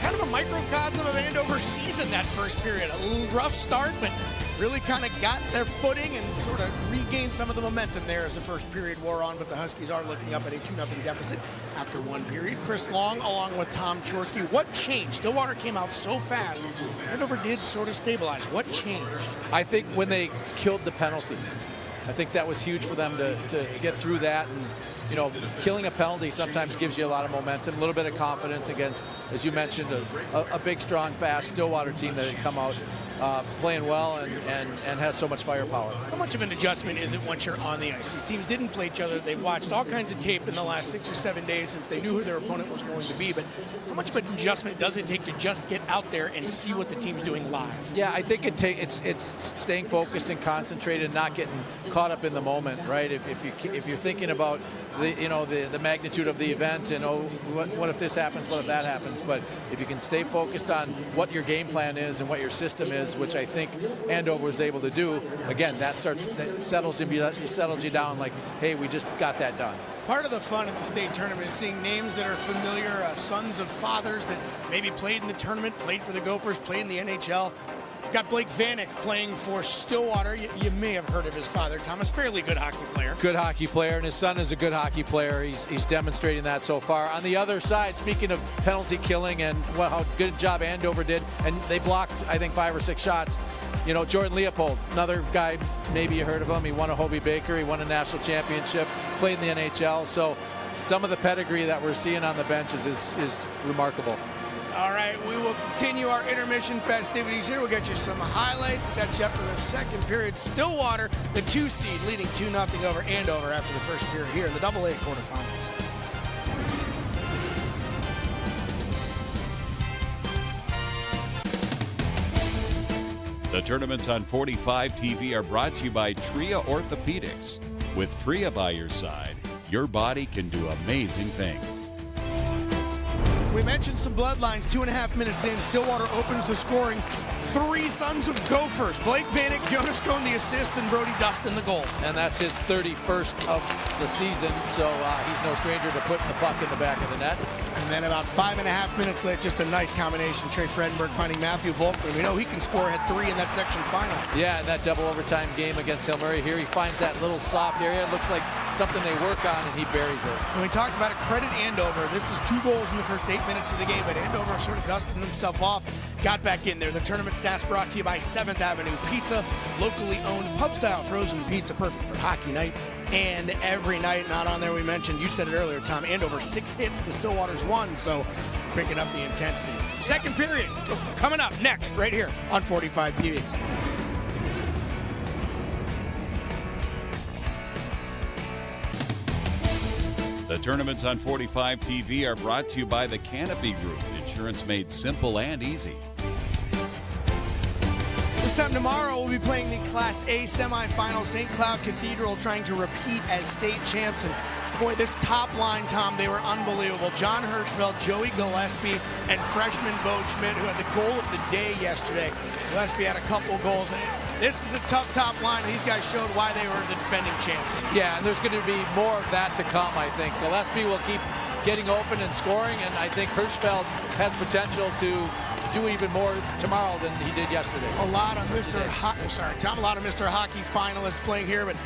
kind of a microcosm of Andover's season that first period. A little rough start, but really kind of got their footing and sort of regained some of the momentum there as the first period wore on, but the Huskies are looking up at a 2-0 deficit after 1 period. Chris Long along with Tom Chorsky. What changed? Stillwater came out so fast. Andover did sort of stabilize. What changed? I think when they killed the penalty, I think that was huge for them to get through that. And you know, killing a penalty sometimes gives you a lot of momentum, a little bit of confidence against, as you mentioned, a big, strong, fast Stillwater team that had come out playing well and has so much firepower. How much of an adjustment is it once you're on the ice? These teams didn't play each other. They've watched all kinds of tape in the last 6 or 7 days since they knew who their opponent was going to be. But how much of an adjustment does it take to just get out there and see what the team's doing live? Yeah, I think it's staying focused and concentrated, and not getting caught up in the moment, right? If you're thinking about the magnitude of the event and what if this happens, what if that happens, but if you can stay focused on what your game plan is and what your system is, which I think Andover was able to do, again, that settles you down like, hey, we just got that done. Part of the fun of the state tournament is seeing names that are familiar, sons of fathers that maybe played in the tournament, played for the Gophers, played in the NHL. Got Blake Vanek playing for Stillwater. You may have heard of his father, Thomas. Fairly good hockey player. Good hockey player, and his son is a good hockey player. He's demonstrating that so far. On the other side, speaking of penalty killing and how good a job Andover did, and they blocked, I think, 5 or 6 shots. You know, Jordan Leopold, another guy, maybe you heard of him. He won a Hobie Baker. He won a national championship, played in the NHL. So some of the pedigree that we're seeing on the benches is remarkable. All right, we will continue our intermission festivities here. We'll get you some highlights, set you up for the second period. Stillwater, the 2 seed, leading 2-0 over Andover after the first period here in the AA quarterfinals. The tournaments on 45 TV are brought to you by Tria Orthopedics. With Tria by your side, your body can do amazing things. We mentioned some bloodlines 2.5 minutes in. Stillwater opens the scoring. 3 sons of Gophers. Blake Vanek, Jonas Cohn the assist, and Brody Dustin the goal. And that's his 31st of the season, so he's no stranger to putting the puck in the back of the net. And then about 5.5 minutes late, just a nice combination. Trey Fredenberg finding Matthew Volkman. We know he can score at 3 in that section final. Yeah, in that double overtime game against Hill Murray here, he finds that little soft area. It looks like something they work on, and he buries it. When we talked about it, credit Andover. This is 2 goals in the first 8 minutes of the game, but Andover sort of dusted himself off, got back in there. The tournament stats brought to you by 7th Avenue Pizza, locally owned pub-style frozen pizza, perfect for hockey night and every night. Not on there, we mentioned, you said it earlier, Tom, Andover 6 hits to Stillwater's 1, so picking up the intensity. Second period coming up next right here on 45 TV. The tournaments on 45 TV are brought to you by the Canopy Group. Insurance made simple and easy. This time tomorrow, we'll be playing the Class A semifinal. St. Cloud Cathedral trying to repeat as state champs. And boy, this top line, Tom, they were unbelievable. John Hirschfeld, Joey Gillespie, and freshman Bo Schmidt, who had the goal of the day yesterday. Gillespie had a couple goals. This is a tough top line. These guys showed why they were the defending champs. Yeah, and there's going to be more of that to come, I think. Gillespie will keep getting open and scoring, and I think Hirschfeld has potential to do even more tomorrow than he did yesterday. A lot of Mr. Hockey finalists playing here, but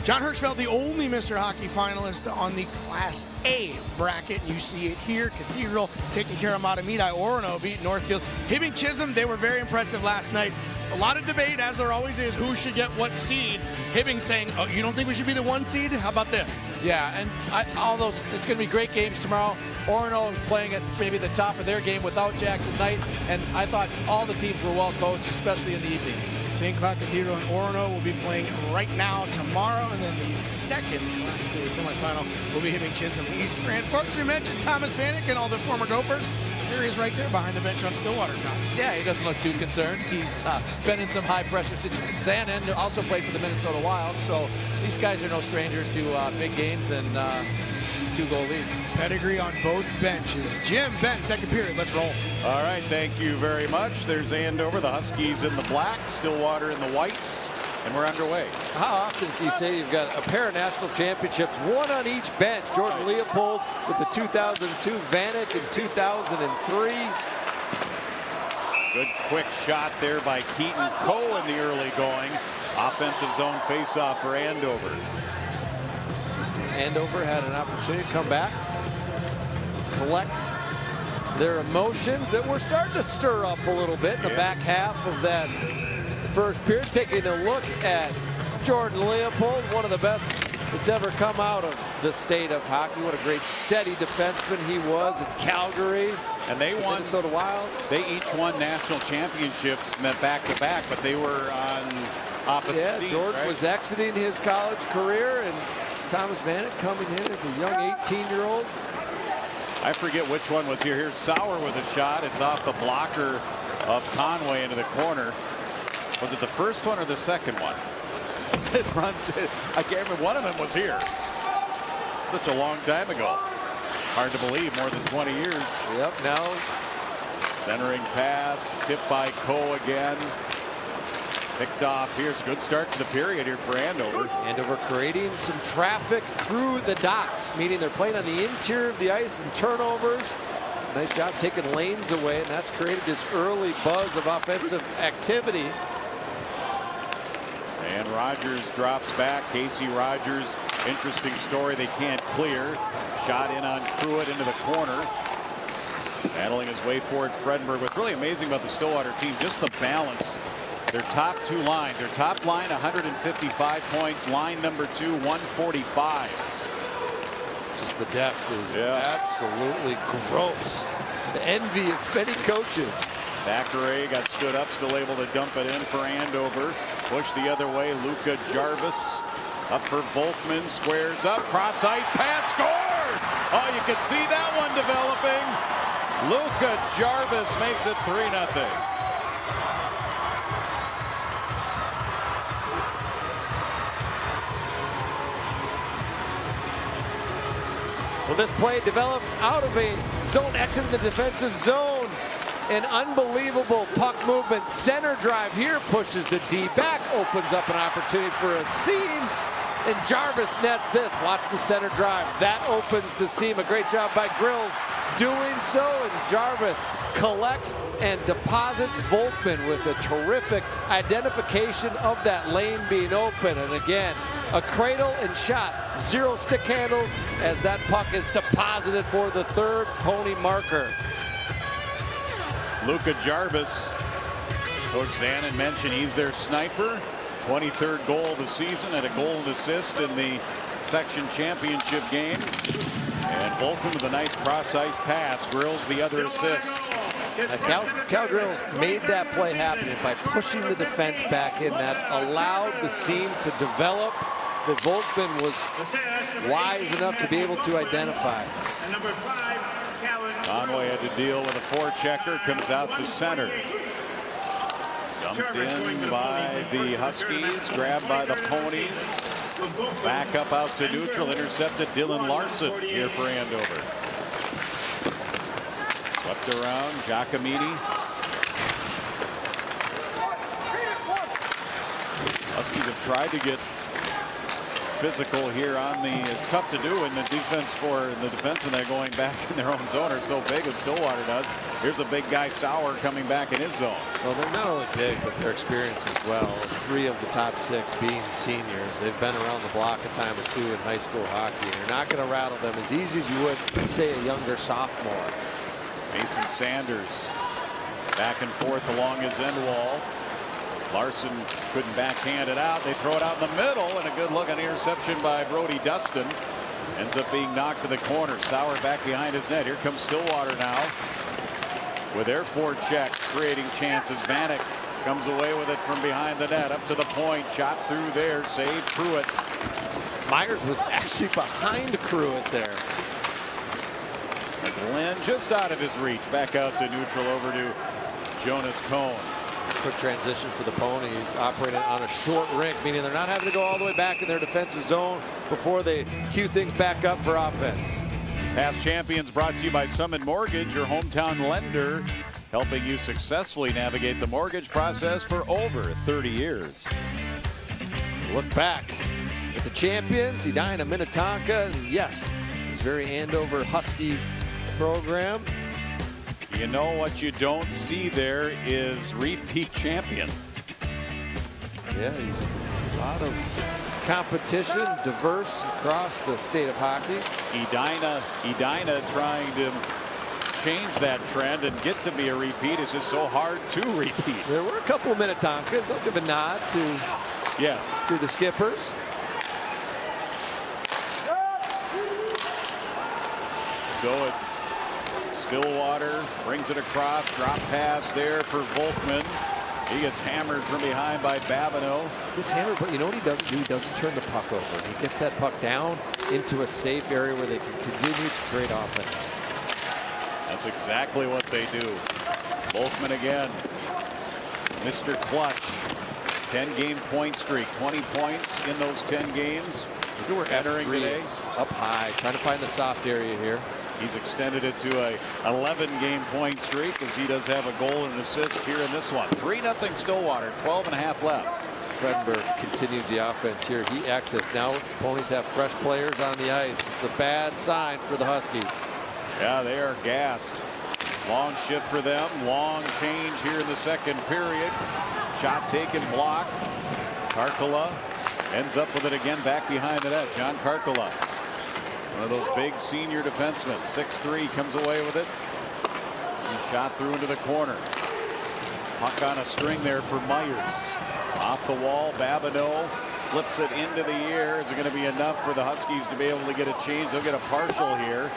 John Hirschfeld, the only Mr. Hockey finalist on the Class A bracket. You see it here. Cathedral taking care of Matamidi. Orono beat Northfield. Hibbing Chisholm, they were very impressive last night. A lot of debate, as there always is, who should get what seed. Hibbing saying, oh, you don't think we should be the 1 seed? How about this? Yeah, and it's going to be great games tomorrow. Orono is playing at maybe the top of their game without Jackson Knight, and I thought all the teams were well coached, especially in the evening. St. Cloud Cathedral and Orono will be playing right now tomorrow, and then the second Class A semifinal will be Hibbing Chisholm East Grand Forks. We mentioned Thomas Vanek and all the former Gophers. There he is right there behind the bench on Stillwater, Tom. Yeah, he doesn't look too concerned. He's been in some high-pressure situations. Zanin also played for the Minnesota Wild, so these guys are no stranger to big games and 2-goal leads. Pedigree on both benches. Jim, Ben, second period. Let's roll. All right, thank you very much. There's Andover, the Huskies in the black, Stillwater in the whites, and we're underway. How often can you say you've got a pair of national championships, one on each bench? Jordan Leopold with the 2002, Vanek in 2003. Good quick shot there by Keaton Coe in the early going. Offensive zone faceoff for Andover. Andover had an opportunity to come back, collect their emotions that were starting to stir up a little bit in the back half of that first period. Taking a look at Jordan Leopold, one of the best that's ever come out of the state of hockey. What a great steady defenseman he was at Calgary. And they won. Minnesota Wild. They each won national championships, met back-to-back, but they were on opposite teams, Jordan right? was exiting his college career, and Thomas Vanek coming in as a young 18-year-old. I forget which one was here. Here's Sauer with a shot. It's off the blocker of Conway into the corner. Was it the first one or the second one? It runs. I can't remember. One of them was here. Such a long time ago. Hard to believe. More than 20 years. Yep. Now centering pass. Tipped by Coe again. Picked off. Here's a good start to the period here for Andover. Andover creating some traffic through the docks, meaning they're playing on the interior of the ice and turnovers. Nice job taking lanes away, and that's created this early buzz of offensive activity. And Rogers drops back. Casey Rogers, interesting story. They can't clear. Shot in on Pruitt into the corner. Battling his way forward, Fredenberg. What's really amazing about the Stillwater team, just the balance. Their top two lines. Their top line, 155 points. Line number 2, 145. Just the depth is absolutely gross. The envy of many coaches. Thackeray got stood up, still able to dump it in for Andover. Push the other way. Luka Jarvis up for Volkman. Squares up. Cross ice pass. Scores! Oh, you can see that one developing. Luka Jarvis makes it 3-0. Well, this play developed out of a zone exit in the defensive zone. An unbelievable puck movement. Center drive here pushes the D back, opens up an opportunity for a seam. And Jarvis nets this. Watch the center drive. That opens the seam. A great job by Grills doing so. And Jarvis collects and deposits Volkman with a terrific identification of that lane being open. And again, a cradle and shot. 0 stick handles as that puck is deposited for the third Pony marker. Luka Jarvis, Coach Zanin mentioned he's their sniper. 23rd goal of the season and a goal and assist in the section championship game. And Volkman with a nice cross-ice pass. Grills the other assist. Cal Grills made that play happen by pushing the defense back in. That allowed the seam to develop that Volkman was wise enough to be able to identify. Conway had to deal with a forechecker. Comes out to center. Dumped in by the Huskies. Grabbed by the Ponies. Back up out to neutral. Intercepted Dylan Larson here for Andover. Swept around. Giacomini. Huskies have tried to get physical here on the. It's tough to do in the defense for the defensemen. They're going back in their own zone. Are so big as Stillwater does. Here's a big guy, Sauer, coming back in his zone. Well, they're not only big, but they're experienced as well. 3 of the top 6 being seniors. They've been around the block a time or 2 in high school hockey. You're not going to rattle them as easy as you would, say, a younger sophomore. Mason Sanders back and forth along his end wall. Larson couldn't backhand it out. They throw it out in the middle, and a good look on interception by Brody Dustin. Ends up being knocked to the corner. Sauer back behind his net. Here comes Stillwater now with their forecheck, creating chances. Vanek comes away with it from behind the net, up to the point, shot through there, saved Pruitt. Myers was actually behind Pruitt there. Glenn just out of his reach, back out to neutral, over to Jonas Cohn. Quick transition for the Ponies, operating on a short rink, meaning they're not having to go all the way back in their defensive zone before they cue things back up for offense. Past champions brought to you by Summit Mortgage, your hometown lender, helping you successfully navigate the mortgage process for over 30 years. Look back at the champions, Edina Minnetonka, and yes, this very Andover Husky program. You know what you don't see there is repeat champion. Yeah, he's a lot of competition, diverse across the state of hockey. Edina trying to change that trend and get to be a repeat. It's just so hard to repeat. There were a couple of Minnetonkas. I'll give a nod to the Skippers. So it's Stillwater, brings it across, drop pass there for Volkman. He gets hammered from behind by Babineau. Gets hammered, but you know what he doesn't do? He doesn't turn the puck over. He gets that puck down into a safe area where they can continue to create offense. That's exactly what they do. Volkman again. Mr. Clutch. 10-game point streak. 20 points in those 10 games. We're entering today. Up high, trying to find the soft area here. He's extended it to a 11-game point streak as he does have a goal and an assist here in this one. 3-0 Stillwater, 12.5 left. Fredenberg continues the offense here. He access now. Ponies have fresh players on the ice. It's a bad sign for the Huskies. Yeah, they are gassed. Long shift for them. Long change here in the second period. Shot taken, block. Karkala ends up with it again back behind the net. John Karkala. One of those big senior defensemen. 6'3", comes away with it. He shot through into the corner. Puck on a string there for Myers. Off the wall, Babineau flips it into the air. Is it going to be enough for the Huskies to be able to get a change? They'll get a partial here.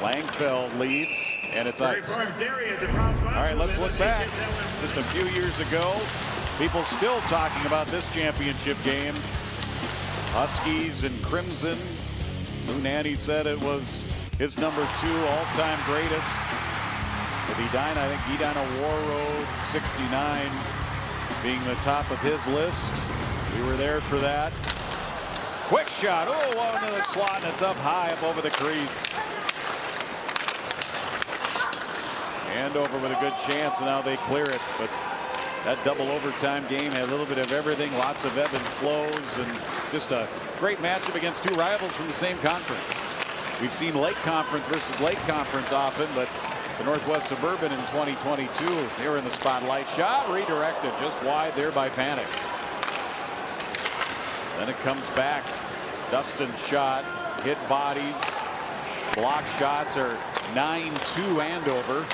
Langfeld leads, and it's ice. All right, let's look back. Just a few years ago, people still talking about this championship game. Huskies and Crimson. Lou Nanny said it was his #2 all-time greatest. With Edina, I think Edina Warroad 69 being the top of his list. We were there for that. Quick shot. Oh, into the slot, and it's up high up over the crease. Andover with a good chance, and now they clear it. But that double overtime game had a little bit of everything. Lots of ebb and flows, and just a great matchup against two rivals from the same conference. We've seen Lake Conference versus Lake Conference often, but the Northwest Suburban in 2022, they were in the spotlight. Shot redirected just wide there by Panic. Then it comes back. Dustin shot, hit bodies. Block shots are 9-2 Andover.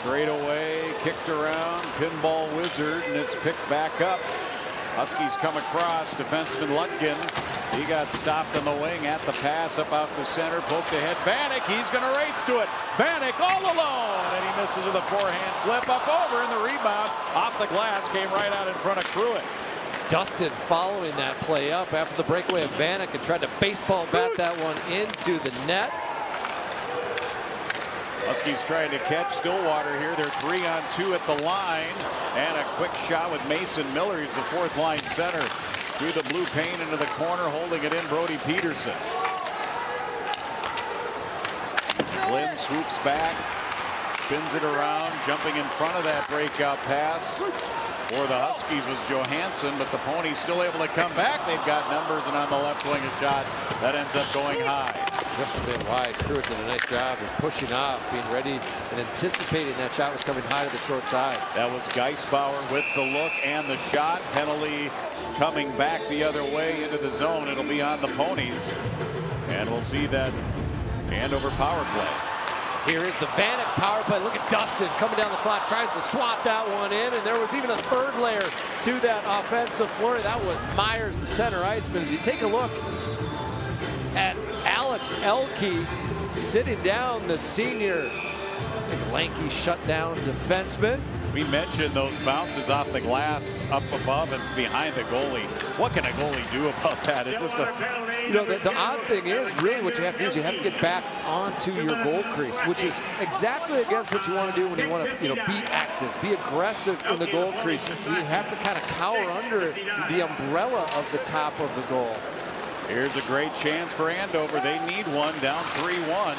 Straight away, kicked around, pinball wizard, and it's picked back up. Huskies come across, defenseman Lutkin. He got stopped on the wing at the pass, up out to center, poked ahead. Vanek, he's going to race to it. Vanek all alone, and he misses with a forehand flip up over, and the rebound off the glass came right out in front of Pruitt. Dustin following that play up after the breakaway of Vanek and tried to baseball bat that one into the net. Huskies trying to catch Stillwater here. They're 3-on-2 at the line. And a quick shot with Mason Miller. He's the fourth line center. Through the blue paint into the corner, holding it in, Brody Peterson. Glenn swoops back, spins it around, jumping in front of that breakout pass. For the Huskies was Johansson, but the Ponies still able to come back. They've got numbers, and on the left wing a shot that ends up going high. Just a bit wide. Pruitt did a nice job of pushing off, being ready and anticipating that shot was coming high to the short side. That was Geisbauer with the look and the shot. Penalty coming back the other way into the zone. It'll be on the Ponies. And we'll see that Andover power play. Here is the Vanek power play. Look at Dustin coming down the slot, tries to swat that one in, and there was even a third layer to that offensive flurry. That was Myers, the center iceman. As you take a look at Alex Elke sitting down, the senior lanky shutdown defenseman. We mentioned those bounces off the glass up above and behind the goalie. What can a goalie do about that? It's just you know, the odd thing is really what you have to do is you have to get back onto your goal crease, which is exactly against what you want to do when you want to, be active, be aggressive in the goal crease. You have to kind of cower under the umbrella of the top of the goal. Here's a great chance for Andover. They need one, down 3-1.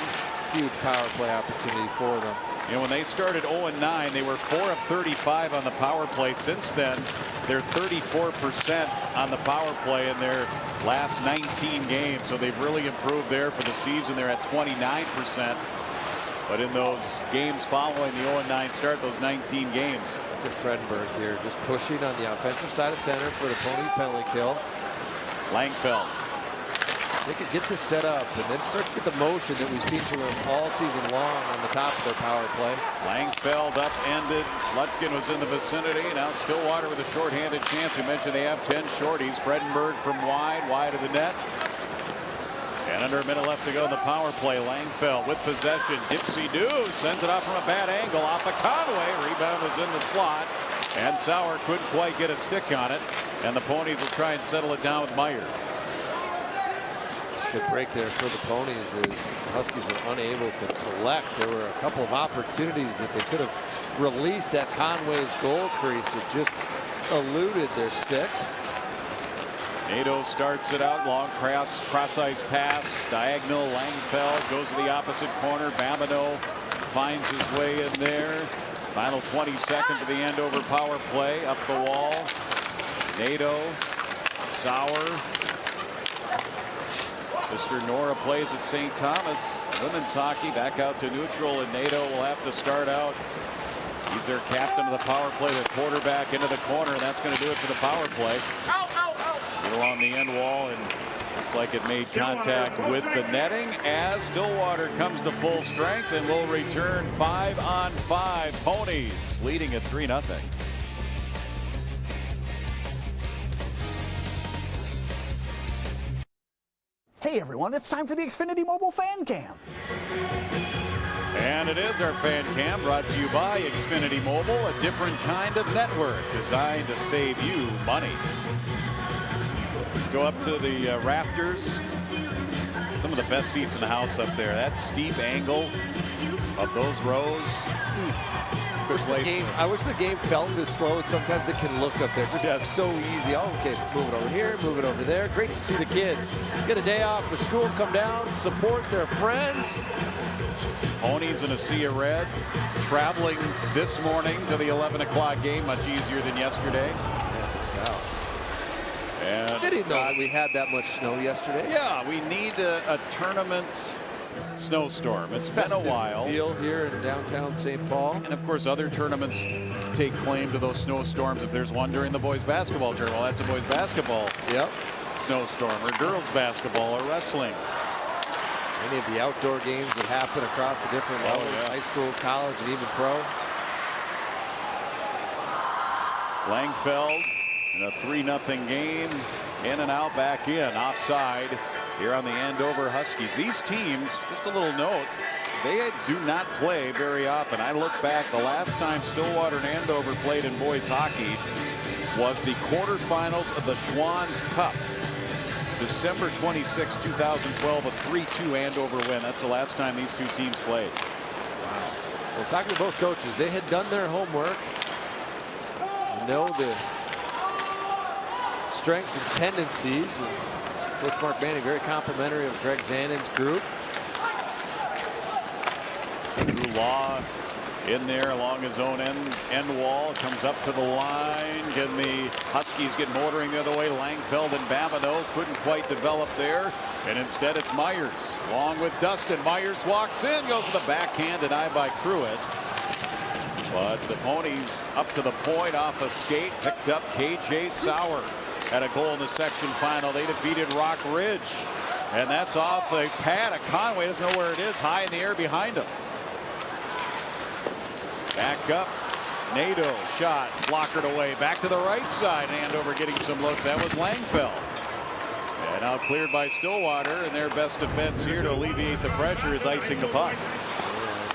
Huge power play opportunity for them. You know, when they started 0-9, they were 4 of 35 on the power play. Since then, they're 34% on the power play in their last 19 games. So they've really improved there for the season. They're at 29%. But in those games following the 0-9 start, those 19 games. Fredberg here just pushing on the offensive side of center for the Pony penalty kill. Langfeld. They could get this set up and then start to get the motion that we've seen from them all season long on the top of their power play. Langfeld upended. Lutkin was in the vicinity. Now Stillwater with a shorthanded chance. We mentioned they have 10 shorties. Fredenberg from wide of the net. And under a minute left to go in the power play. Langfeld with possession. Dipsy-doo sends it off from a bad angle off of Conway. Rebound was in the slot. And Sauer couldn't quite get a stick on it. And the Ponies will try and settle it down with Myers. Good break there for the Ponies as the Huskies were unable to collect. There were a couple of opportunities that they could have released at Conway's goal crease. It just eluded their sticks. Nadeau starts it out, long cross-ice pass, diagonal. Langfeld goes to the opposite corner. Babineau finds his way in there. Final 20 seconds of the Andover power play. Up the wall. Nadeau, Sauer. Sister Nora plays at St. Thomas. Women's hockey back out to neutral, and Nadeau will have to start out. He's their captain of the power play, the quarterback into the corner, and that's going to do it for the power play. Along the end wall, and looks like it made contact with the netting as Stillwater comes to full strength and will return 5-on-5. Ponies leading at 3-0. Hey everyone, it's time for the Xfinity Mobile Fan Cam. And it is our Fan Cam brought to you by Xfinity Mobile, a different kind of network designed to save you money. Let's go up to the rafters. Some of the best seats in the house up there. That steep angle of those rows. I wish the game felt as slow as sometimes it can look up there. Just so easy. Oh, okay, move it over here, move it over there. Great to see the kids get a day off for school, come down, support their friends. Ponies in a sea of red. Traveling this morning to the 11 o'clock game, much easier than yesterday. And fitting though we had that much snow yesterday. Yeah, we need a tournament snowstorm. It's been a while. Deal here in downtown St. Paul. And of course other tournaments take claim to those snowstorms. If there's one during the boys basketball tournament, well, that's a boys basketball snowstorm, or girls basketball, or wrestling. Any of the outdoor games that happen across the different levels, high school, college, and even pro. Langfeld in a 3-0 game. In and out, back in, offside here on the Andover Huskies. These teams, just a little note, they do not play very often. I look back, the last time Stillwater and Andover played in boys hockey was the quarterfinals of the Schwann's Cup. December 26, 2012, a 3-2 Andover win. That's the last time these two teams played. Wow. Well, talking to both coaches, they had done their homework. Know the strengths and tendencies. And Coach Mark Manning very complimentary of Greg Zannon's group. Drew Law in there along his own end wall, comes up to the line. Can the Huskies get motoring the other way? Langfeld and Babineau couldn't quite develop there, and instead it's Myers along with Dustin. Myers walks in, goes to the backhand, denied by Pruitt. But the Ponies up to the point off a skate, picked up KJ Sauer. Had a goal in the section final. They defeated Rock Ridge. And that's off a pad of Conway. Doesn't know where it is. High in the air behind him. Back up. Nadeau shot, blockered away. Back to the right side. Andover getting some looks. That was Langfeld. And now cleared by Stillwater, and their best defense here to alleviate the pressure is icing the puck.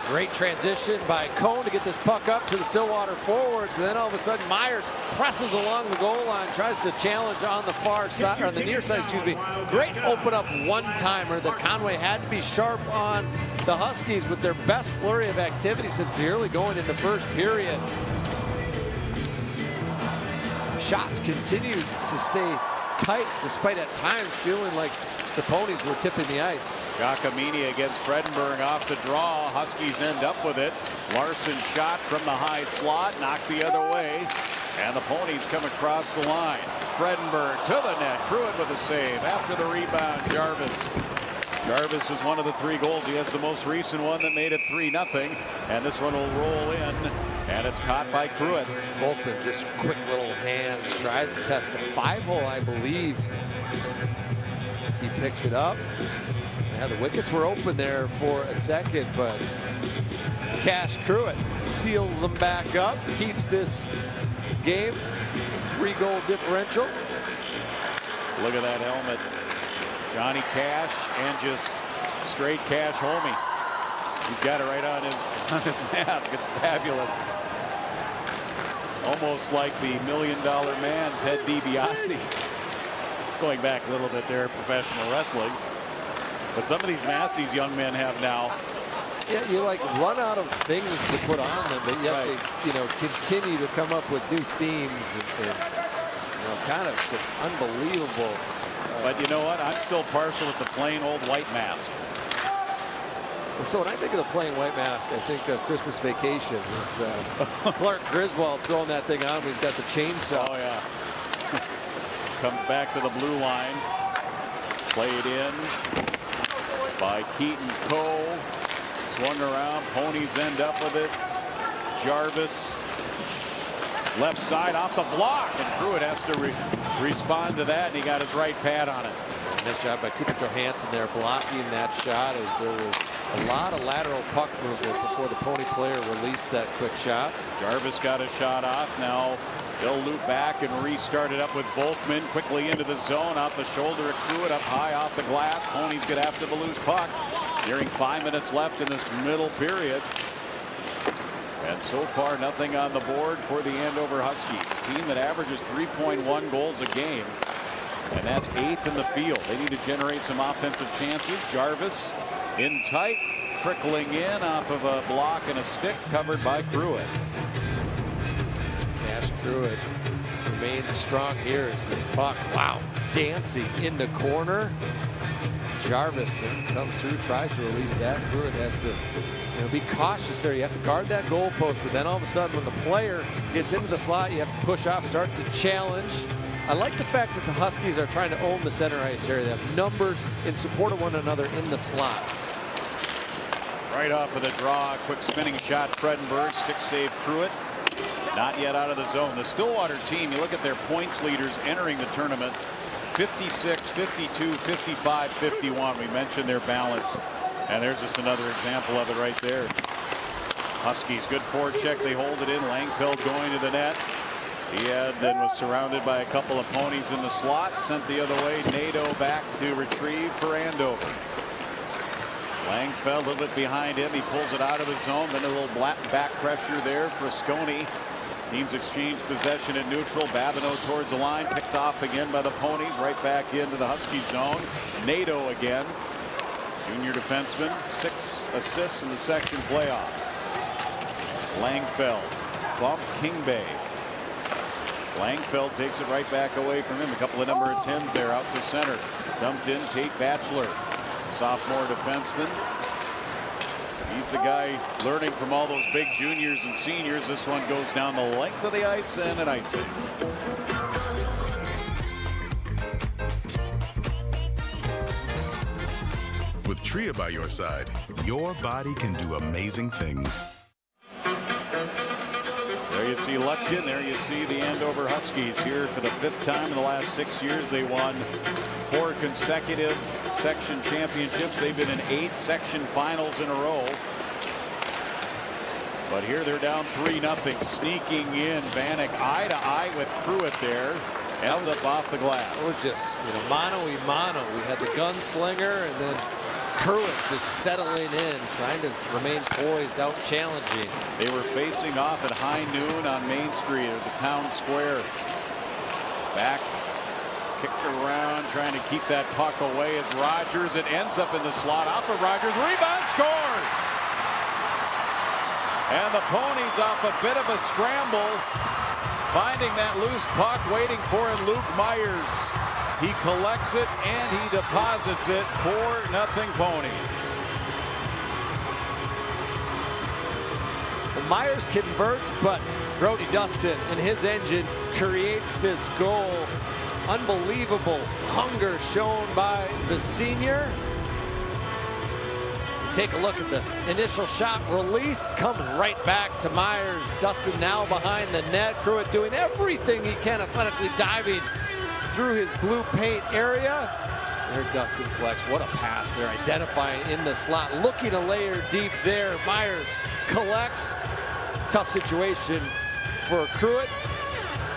Great transition by Cone to get this puck up to the Stillwater forwards, and then all of a sudden Myers presses along the goal line, tries to challenge on the far side, or the near side, excuse me. Great open up one-timer that Conway had to be sharp on the Huskies with their best flurry of activity since the early going in the first period. Shots continue to stay tight despite at times feeling like the Ponies were tipping the ice. Giacomini against Fredenberg off the draw. Huskies end up with it. Larson shot from the high slot, knocked the other way, and the Ponies come across the line. Fredenberg to the net. Pruitt with a save. After the rebound, Jarvis. Jarvis is one of the 3 goals. He has the most recent one that made it 3-0, and this one will roll in, and it's caught by Pruitt. Volkman just quick little hands, tries to test the 5-hole, I believe. As he picks it up. Yeah, the wickets were open there for a second, but Cash Pruitt seals them back up, keeps this game 3-goal differential. Look at that helmet. Johnny Cash and just straight Cash homie. He's got it right on his mask. It's fabulous. Almost like the $1 Million Man, Ted DiBiase. Going back a little bit there, professional wrestling. But some of these masks these young men have now. Yeah, you like run out of things to put on them, but yet they, continue to come up with new themes and kind of some unbelievable. But you know what? I'm still partial with the plain old white mask. So when I think of the plain white mask, I think of Christmas Vacation with Clark Griswold throwing that thing on. He's got the chainsaw. Oh yeah. Comes back to the blue line. Played in by Keaton Cole. Swung around. Ponies end up with it. Jarvis. Left side off the block, and Pruitt has to respond to that, and he got his right pad on it. Nice job by Cooper Johansson there blocking that shot, as there was a lot of lateral puck movement before the Pony player released that quick shot. Jarvis got a shot off. Now they'll loop back and restart it up with Volkman quickly into the zone, off the shoulder of Pruitt, up high off the glass. Ponies get after the loose puck. Nearing 5 minutes left in this middle period. And so far, nothing on the board for the Andover Huskies, a team that averages 3.1 goals a game, and that's 8th in the field. They need to generate some offensive chances. Jarvis in tight, trickling in off of a block and a stick, covered by Pruitt. Cash Pruitt remains strong here as this puck, wow, dancing in the corner. Jarvis then comes through, tries to release that. Pruitt has to be cautious there. You have to guard that goal post, but then all of a sudden when the player gets into the slot, you have to push off, start to challenge. I like the fact that the Huskies are trying to own the center ice area. They have numbers in support of one another in the slot. Right off of the draw, quick spinning shot, Fredenberg, stick save Pruitt. Not yet out of the zone. The Stillwater team, you look at their points leaders entering the tournament, 56, 52, 55, 51. We mentioned their balance, and there's just another example of it right there. Huskies, good forecheck. They hold it in. Langfeld going to the net. He then was surrounded by a couple of Ponies in the slot. Sent the other way. Nadeau back to retrieve for Andover. Langfeld a little bit behind him. He pulls it out of his zone. Then a little back pressure there for Frasconi. Teams exchange possession at neutral. Babineau towards the line. Picked off again by the Ponies. Right back into the Husky zone. Nadeau again. Junior defenseman. 6 assists in the section playoffs. Langfeld. Bump Kingbay. Langfeld takes it right back away from him. A couple of number 10s there out to center. Dumped in Tate Batchelor. Sophomore defenseman. He's the guy learning from all those big juniors and seniors. This one goes down the length of the ice and an icing. With Tria by your side, your body can do amazing things. There you see Lutkin. There you see the Andover Huskies here for the 5th time in the last 6 years. They won 4 consecutive section championships. They've been in 8 section finals in a row. But here they're down 3-0, sneaking in. Bannock eye to eye with Pruitt there. Ends up off the glass. It was just, mano-y-mano. We had the gunslinger and then Pruitt just settling in, trying to remain poised, out challenging. They were facing off at high noon on Main Street or the town square. Back, kicked around, trying to keep that puck away as Rogers. It ends up in the slot. Out for Rogers. Rebound, scores! And the Ponies off a bit of a scramble, finding that loose puck, waiting for it, Luke Myers. He collects it and he deposits it. 4-0 Ponies. Well, Myers converts, but Brody Dustin and his engine creates this goal. Unbelievable hunger shown by the senior. Take a look at the initial shot released, comes right back to Myers. Dustin now behind the net. Pruitt doing everything he can, athletically diving through his blue paint area. There Dustin collects. What a pass. They're identifying in the slot, looking a layer deep there. Myers collects. Tough situation for Pruitt.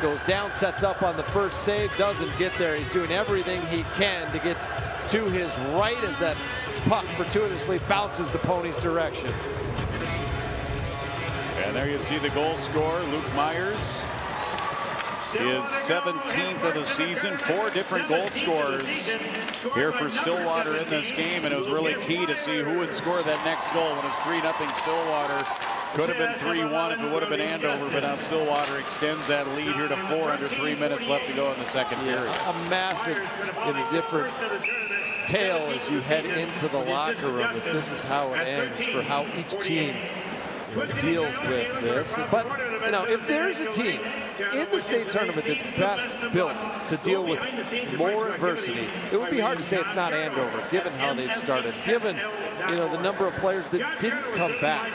Goes down, sets up on the first save, doesn't get there. He's doing everything he can to get to his right as that puck fortuitously bounces the Ponies' direction. And there you see the goal scorer, Luke Myers. His 17th of the season, 4 different goal scorers here for Stillwater in this game, and it was really key to see who would score that next goal when it's 3-0 Stillwater. Could have been 3-1 if it would have been Andover, but now Stillwater extends that lead here to 4 under 3 minutes left to go in the second period. A massive and a different tale as you head into the locker room. If this is how it ends for how each team deals with this. But, if there's a team in the state tournament that's best built to deal with more adversity, it would be hard to say it's not Andover, given how they've started, given, the number of players that didn't come back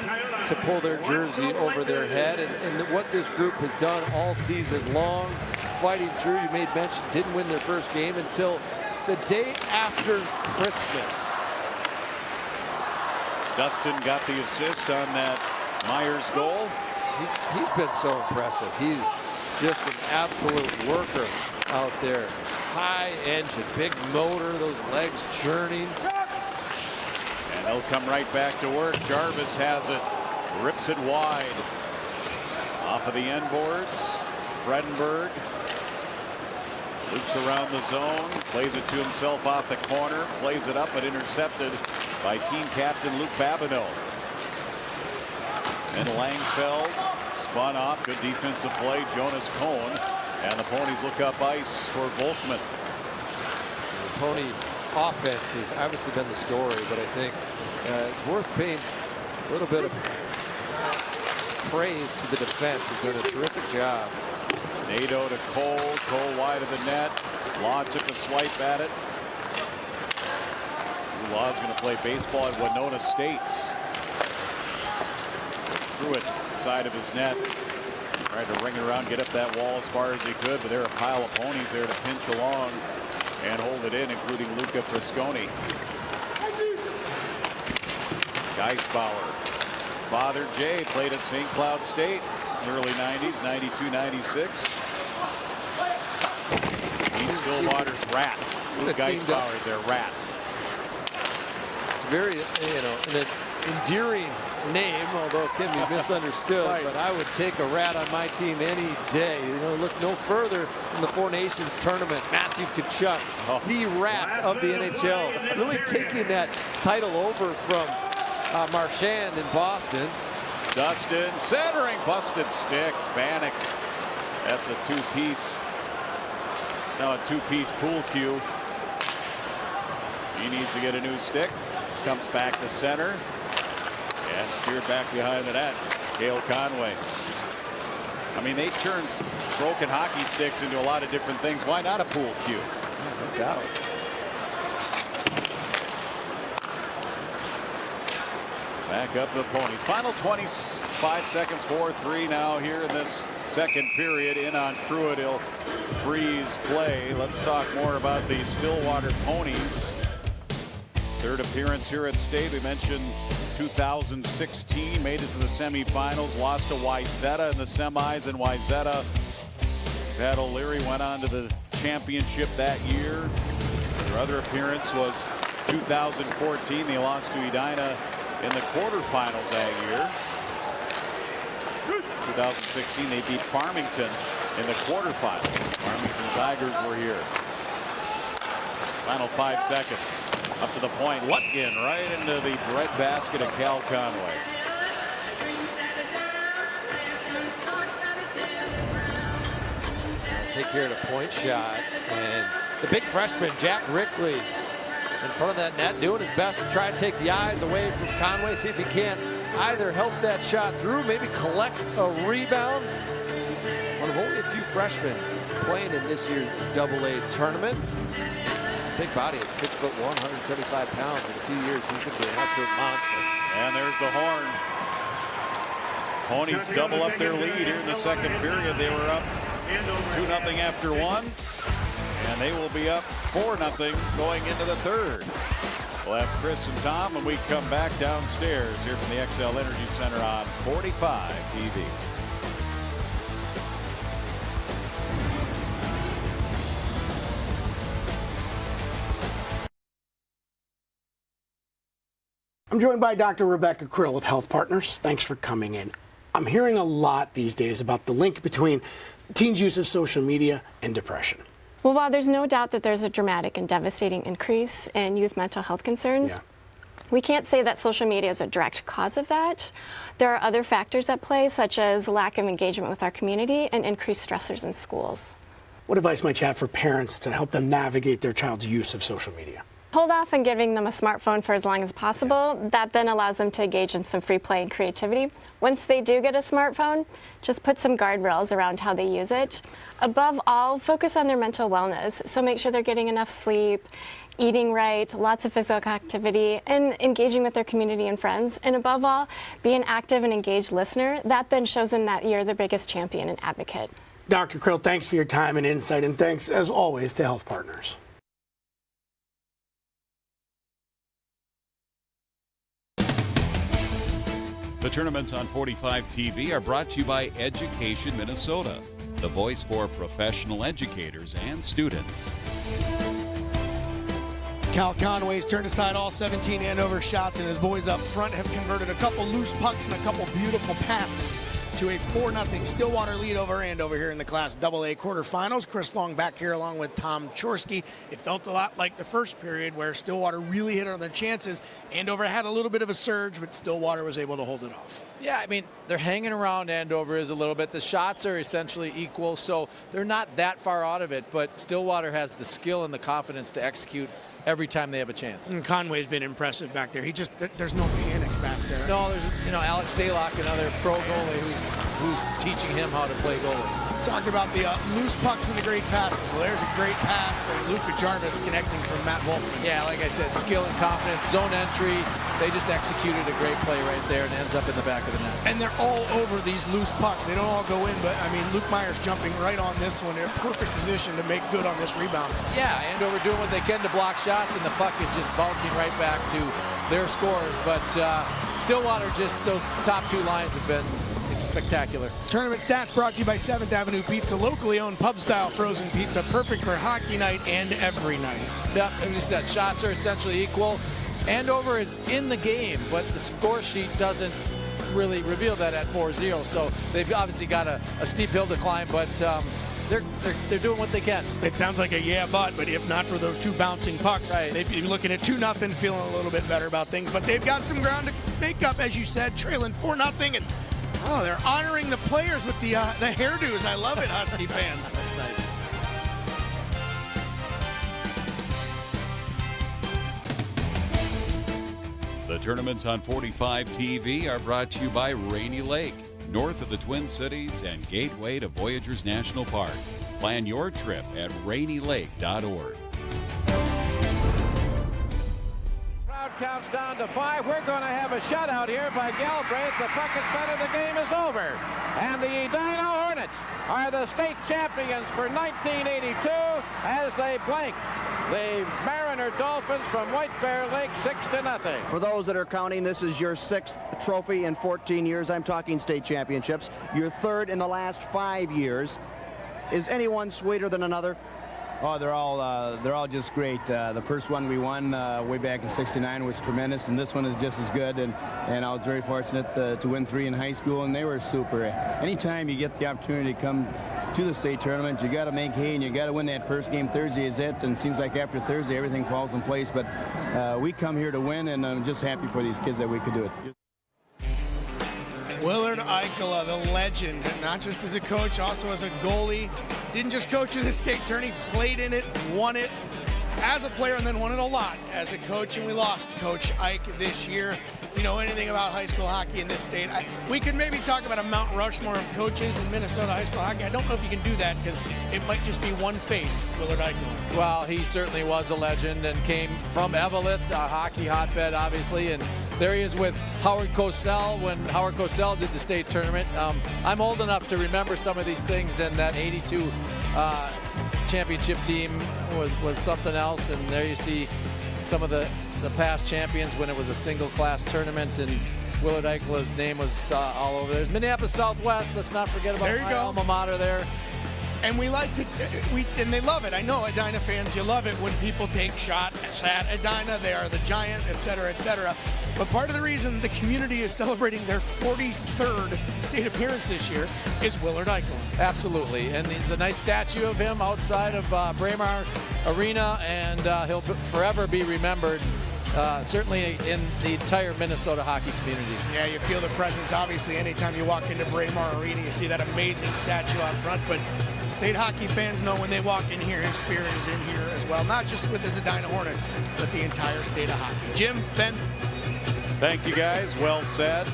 to pull their jersey over their head, and what this group has done all season long, fighting through. You made mention, didn't win their first game until the day after Christmas. Dustin got the assist on that Myers goal. He's been so impressive. He's just an absolute worker out there. High engine, big motor, those legs churning. And they'll come right back to work. Jarvis has it, rips it wide. Off of the end boards, Fredenberg loops around the zone, plays it to himself off the corner, plays it up, but intercepted by team captain Luke Babineau. And Langfeld spun off. Good defensive play. Jonas Cohn. And the Ponies look up ice for Volkman. The Pony offense has obviously been the story, but I think it's worth paying a little bit of praise to the defense. They've done a terrific job. Nadeau to Cole. Cole wide of the net. Law took a swipe at it. Law's going to play baseball at Winona State. Pruitt, side of his net. Tried to ring it around, get up that wall as far as he could, but there are a pile of Ponies there to pinch along and hold it in, including Luca Frisconi. Geisbauer. Father Jay played at St. Cloud State in the early 90s, 92, 96. He's Stillwater's rat. Luke Geisbauer is their rat. It's very, an endearing name, although it can be misunderstood. Right. But I would take a rat on my team any day. Look no further in the Four Nations tournament. Matthew Tkachuk, the rat of the NHL, really taking that title over from Marchand in Boston. Dustin centering, busted stick. Bannock. That's a two-piece. Now a two-piece pool cue. He needs to get a new stick. Comes back to center. And steered back behind the net. Cale Conway. I mean, they turn broken hockey sticks into a lot of different things. Why not a pool cue? No doubt. Back up the Ponies. Final 25 seconds, 4-3 now here in this second period. In on Pruitt. He'll freeze play. Let's talk more about the Stillwater Ponies. Third appearance here at state. We mentioned 2016, made it to the semifinals, lost to Wayzata in the semis, and Wayzata, Pat O'Leary went on to the championship that year. Their other appearance was 2014. They lost to Edina in the quarterfinals that year. 2016, they beat Farmington in the quarterfinals. Farmington Tigers were here. Final 5 seconds. Up to the point. Lutkin right into the breadbasket of Cal Conway. Take care of the point shot. And the big freshman, Jack Rickley, in front of that net, doing his best to try and take the eyes away from Conway. See if he can't either help that shot through, maybe collect a rebound. One of only a few freshmen playing in this year's AA tournament. Big body at 6'1", 175 pounds. In a few years, he's going to be an absolute monster. And there's the horn. Ponies double up their lead here in the second period. They were up 2-0 after one, and they will be up 4-0 going into the third. We'll have Chris and Tom when we come back downstairs here from the XL Energy Center on 45 TV. I'm joined by Dr. Rebecca Krill with Health Partners. Thanks for coming in. I'm hearing a lot these days about the link between teens' use of social media and depression. Well, while there's no doubt that there's a dramatic and devastating increase in youth mental health concerns, we can't say that social media is a direct cause of that. There are other factors at play, such as lack of engagement with our community and increased stressors in schools. What advice might you have for parents to help them navigate their child's use of social media? Hold off on giving them a smartphone for as long as possible. That then allows them to engage in some free play and creativity. Once they do get a smartphone, just put some guardrails around how they use it. Above all, focus on their mental wellness. So make sure they're getting enough sleep, eating right, lots of physical activity, and engaging with their community and friends. And above all, be an active and engaged listener. That then shows them that you're their biggest champion and advocate. Dr. Krill, thanks for your time and insight, and thanks, as always, to Health Partners. The tournaments on 45 TV are brought to you by Education Minnesota, the voice for professional educators and students. Cal Conway's turned aside all 17 Andover shots, and his boys up front have converted a couple loose pucks and a couple beautiful passes to a 4-0 Stillwater lead over Andover here in the Class AA quarterfinals. Chris Long back here along with Tom Chorsky. It felt a lot like the first period where Stillwater really hit on their chances. Andover had a little bit of a surge, but Stillwater was able to hold it off. Yeah, I mean, they're hanging around Andover is a little bit. The shots are essentially equal, so they're not that far out of it, but Stillwater has the skill and the confidence to execute every time they have a chance. And Conway's been impressive back there. There's no panic back there. No, there's, Alex Daylock, another pro goalie who's teaching him how to play goalie. Talked about the loose pucks and the great passes. Well, there's a great pass. Luca Jarvis connecting from Matt Volkman. Yeah, like I said, skill and confidence, zone entry. They just executed a great play right there and ends up in the back of the net. And they're all over these loose pucks. They don't all go in, but, Luke Myers jumping right on this one in a perfect position to make good on this rebound. Yeah, Andover doing what they can to block shots, and the puck is just bouncing right back to their scores. But Stillwater, just those top two lines have been spectacular. Tournament stats brought to you by 7th Avenue Pizza, locally owned pub-style frozen pizza, perfect for hockey night and every night. Yep, as you said, shots are essentially equal. Andover is in the game, but the score sheet doesn't really reveal that at 4-0. So they've obviously got a steep hill to climb, but they're doing what they can. It sounds like a but if not for those two bouncing pucks, they'd be looking at 2-0, feeling a little bit better about things. But they've got some ground to make up, as you said, trailing 4-0, and they're honoring the players with the hairdos. I love it, Husky fans. That's nice. The tournaments on 45 TV are brought to you by Rainy Lake, north of the Twin Cities and gateway to Voyageurs National Park. Plan your trip at rainylake.org. Crowd counts down to 5. We're going to have a shutout here by Galbraith. The puck is center. The game is over. And the Edina Hornets are the state champions for 1982 as they blank the Mariner Dolphins from White Bear Lake 6-0. For those that are counting, this is your 6th trophy in 14 years. I'm talking state championships. Your 3rd in the last 5 years. Is anyone sweeter than another? Oh, they're all just great. The first one we won way back in '69 was tremendous, and this one is just as good. And I was very fortunate to win 3 in high school, and they were super. Anytime you get the opportunity to come to the state tournament, you got to make hay, and you got to win that first game. Thursday is it, and it seems like after Thursday everything falls in place. But we come here to win, and I'm just happy for these kids that we could do it. Willard Eichela, the legend, not just as a coach, also as a goalie. Didn't just coach in the state tourney, played in it, won it as a player, and then won it a lot as a coach. And we lost Coach Ike this year. If you know anything about high school hockey in this state, we could maybe talk about a Mount Rushmore of coaches in Minnesota high school hockey. I don't know if you can do that because it might just be one face, Willard Eichela. Well, he certainly was a legend and came from Eveleth, a hockey hotbed, obviously, and there he is with Howard Cosell when Howard Cosell did the state tournament. I'm old enough to remember some of these things, and that 82 championship team was something else. And there you see some of the past champions when it was a single class tournament, and Willard Eichela's name was all over there. Minneapolis Southwest, let's not forget about my alma mater there. And we like to, and they love it. I know Edina fans, you love it when people take shots at Edina. They are the giant, et cetera, et cetera. But part of the reason the community is celebrating their 43rd state appearance this year is Willard Eichela. Absolutely, and there's a nice statue of him outside of Braemar Arena, and he'll forever be remembered. Certainly in the entire Minnesota hockey community. Yeah, you feel the presence, obviously, anytime you walk into Braemar Arena, you see that amazing statue out front, but state hockey fans know when they walk in here, his spirit is in here as well, not just with the Edina Hornets, but the entire state of hockey. Jim, Ben? Thank you, guys. Well said.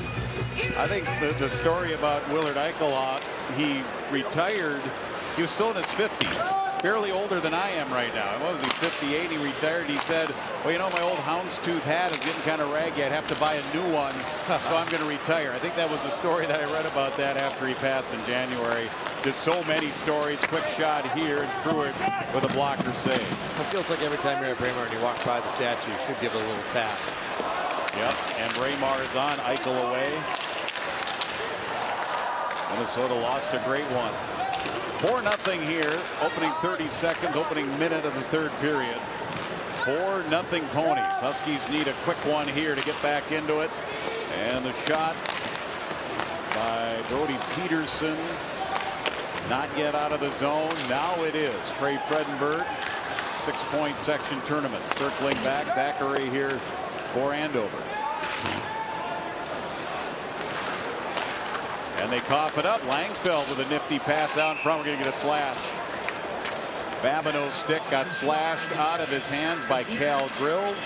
I think the story about Willard Eichela, he retired, he was still in his 50s. Barely older than I am right now. What was he, 58? He retired. He said, well, you know, my old houndstooth hat is getting kind of raggy. I'd have to buy a new one, so I'm going to retire. I think that was the story that I read about that after he passed in January. There's so many stories. Quick shot here, and Pruitt with a blocker save. It feels like every time you're at Braemar and you walk by the statue, you should give it a little tap. Yep, and Braemar is on. Eichel away. Minnesota lost a great one. 4-0 here, opening 30 seconds, opening minute of the third period. 4-0 Ponies. Huskies need a quick one here to get back into it. And the shot by Brody Peterson. Not yet out of the zone. Now it is. Trey Fredenberg, 6-point section tournament. Circling back, Thackeray here for Andover. And they cough it up. Langfeld with a nifty pass out in front. We're going to get a slash. Babineau's stick got slashed out of his hands by Cal Grills.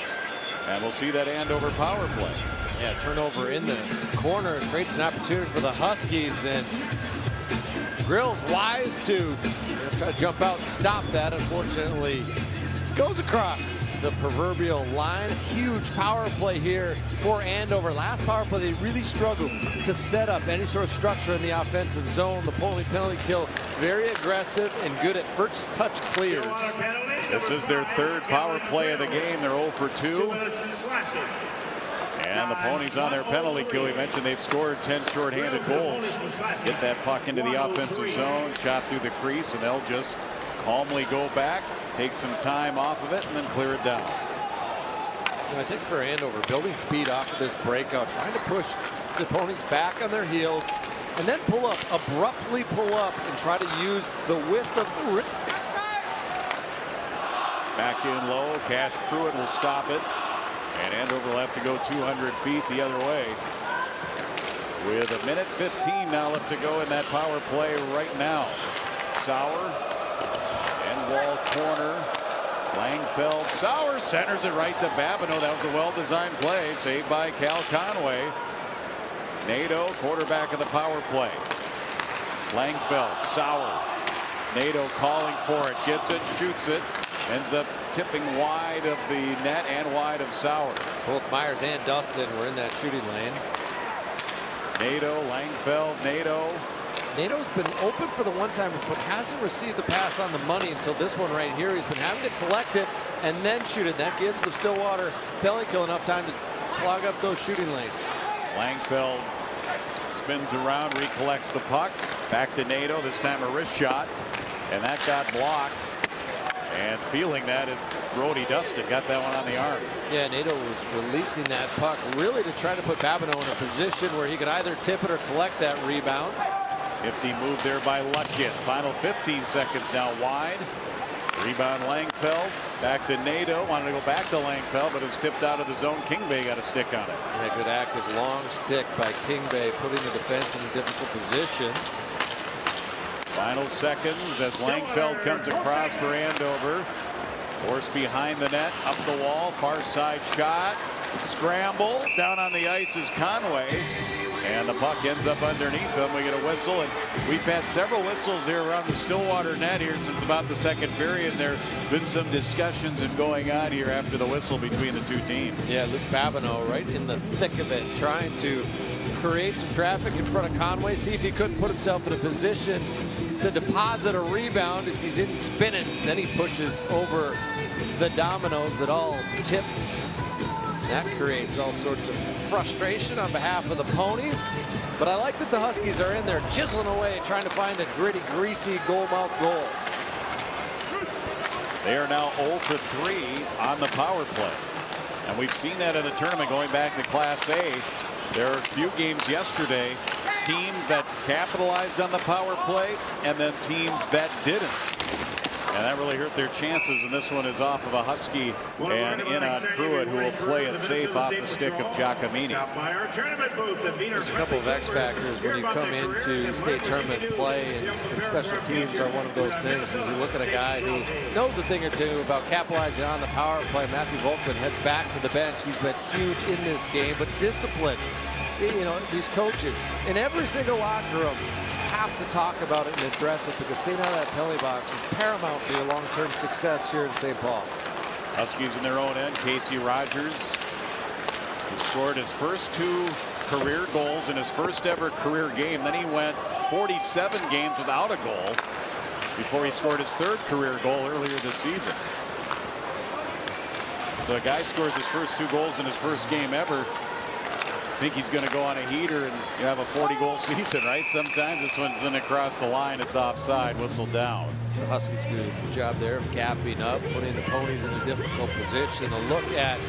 And we'll see that Andover power play. Yeah, turnover in the corner. Creates an opportunity for the Huskies. And Grills wise to try to jump out and stop that. Unfortunately, goes across the proverbial line. Huge power play here for Andover. Last power play, they really struggled to set up any sort of structure in the offensive zone. The Pony penalty kill, very aggressive and good at first touch clears. This is their third power play of the game. They're 0 for 2. And the Ponies on their penalty kill. We mentioned they've scored 10 shorthanded goals. Get that puck into the offensive zone, shot through the crease, and they'll just calmly go back, take some time off of it, and then clear it down. I think for Andover, building speed off of this breakout, trying to push the Ponies back on their heels, and then pull up, abruptly pull up, and try to use the width of the rip. Back in low, Cash Pruitt will stop it, and Andover will have to go 200 feet the other way. With a minute 15 now left to go in that power play right now. Sauer. Wall corner. Langfeld. Sauer centers it right to Babineau. That was a well-designed play. Saved by Cal Conway. Nadeau, quarterback of the power play. Langfeld. Sauer. Nadeau calling for it. Gets it. Shoots it. Ends up tipping wide of the net and wide of Sauer. Both Myers and Dustin were in that shooting lane. Nadeau. Langfeld. Nadeau. Nato's been open for the one-timer, but hasn't received the pass on the money until this one right here. He's been having to collect it and then shoot it. That gives the Stillwater belly kill enough time to clog up those shooting lanes. Langfeld spins around, recollects the puck. Back to Nato, this time a wrist shot. And that got blocked. And feeling that is Brody Dustin. Got that one on the arm. Yeah, Nato was releasing that puck really to try to put Babineau in a position where he could either tip it or collect that rebound. Nifty move there by Lutkin. Final 15 seconds now wide. Rebound Langfeld. Back to Nato. Wanted to go back to Langfeld, but it was tipped out of the zone. Kingbay got a stick on it. Yeah, good active long stick by Kingbay, putting the defense in a difficult position. Final seconds as Langfeld comes across for Andover. Forced behind the net, up the wall, far side shot. Scramble. Down on the ice is Conway. And the puck ends up underneath them. We get a whistle, and we've had several whistles here around the Stillwater net here since about the second period. There have been some discussions and going on here after the whistle between the two teams. Yeah, Luke Babineau right in the thick of it, trying to create some traffic in front of Conway, see if he couldn't put himself in a position to deposit a rebound as he's in spinning. Then he pushes over the dominoes that all tip. That creates all sorts of frustration on behalf of the Ponies. But I like that the Huskies are in there chiseling away, trying to find a gritty, greasy goal-mouth goal. They are now 0 for 3 on the power play. And we've seen that in the tournament going back to Class A. There are a few games yesterday, teams that capitalized on the power play and then teams that didn't. And that really hurt their chances, and this one is off of a Husky and in on Pruitt, who will play it safe off the stick of Giacomini. There's a couple of X factors when you come into state tournament play, and special teams are one of those things. As you look at a guy who knows a thing or two about capitalizing on the power play, Matthew Volkman heads back to the bench. He's been huge in this game, but discipline. You know, these coaches in every single locker room have to talk about it and address it, because staying out of that penalty box is paramount for your long-term success here in St. Paul. Huskies in their own end. Casey Rogers, who scored his first 2 career goals in his first ever career game. Then he went 47 games without a goal before he scored his 3rd career goal earlier this season. So a guy scores his first 2 goals in his first game ever. I think he's going to go on a heater and you have a 40-goal season, right? Sometimes this one's in across the line. It's offside. Whistle down. The Huskies do a good job there of gapping up, putting the Ponies in a difficult position. A look at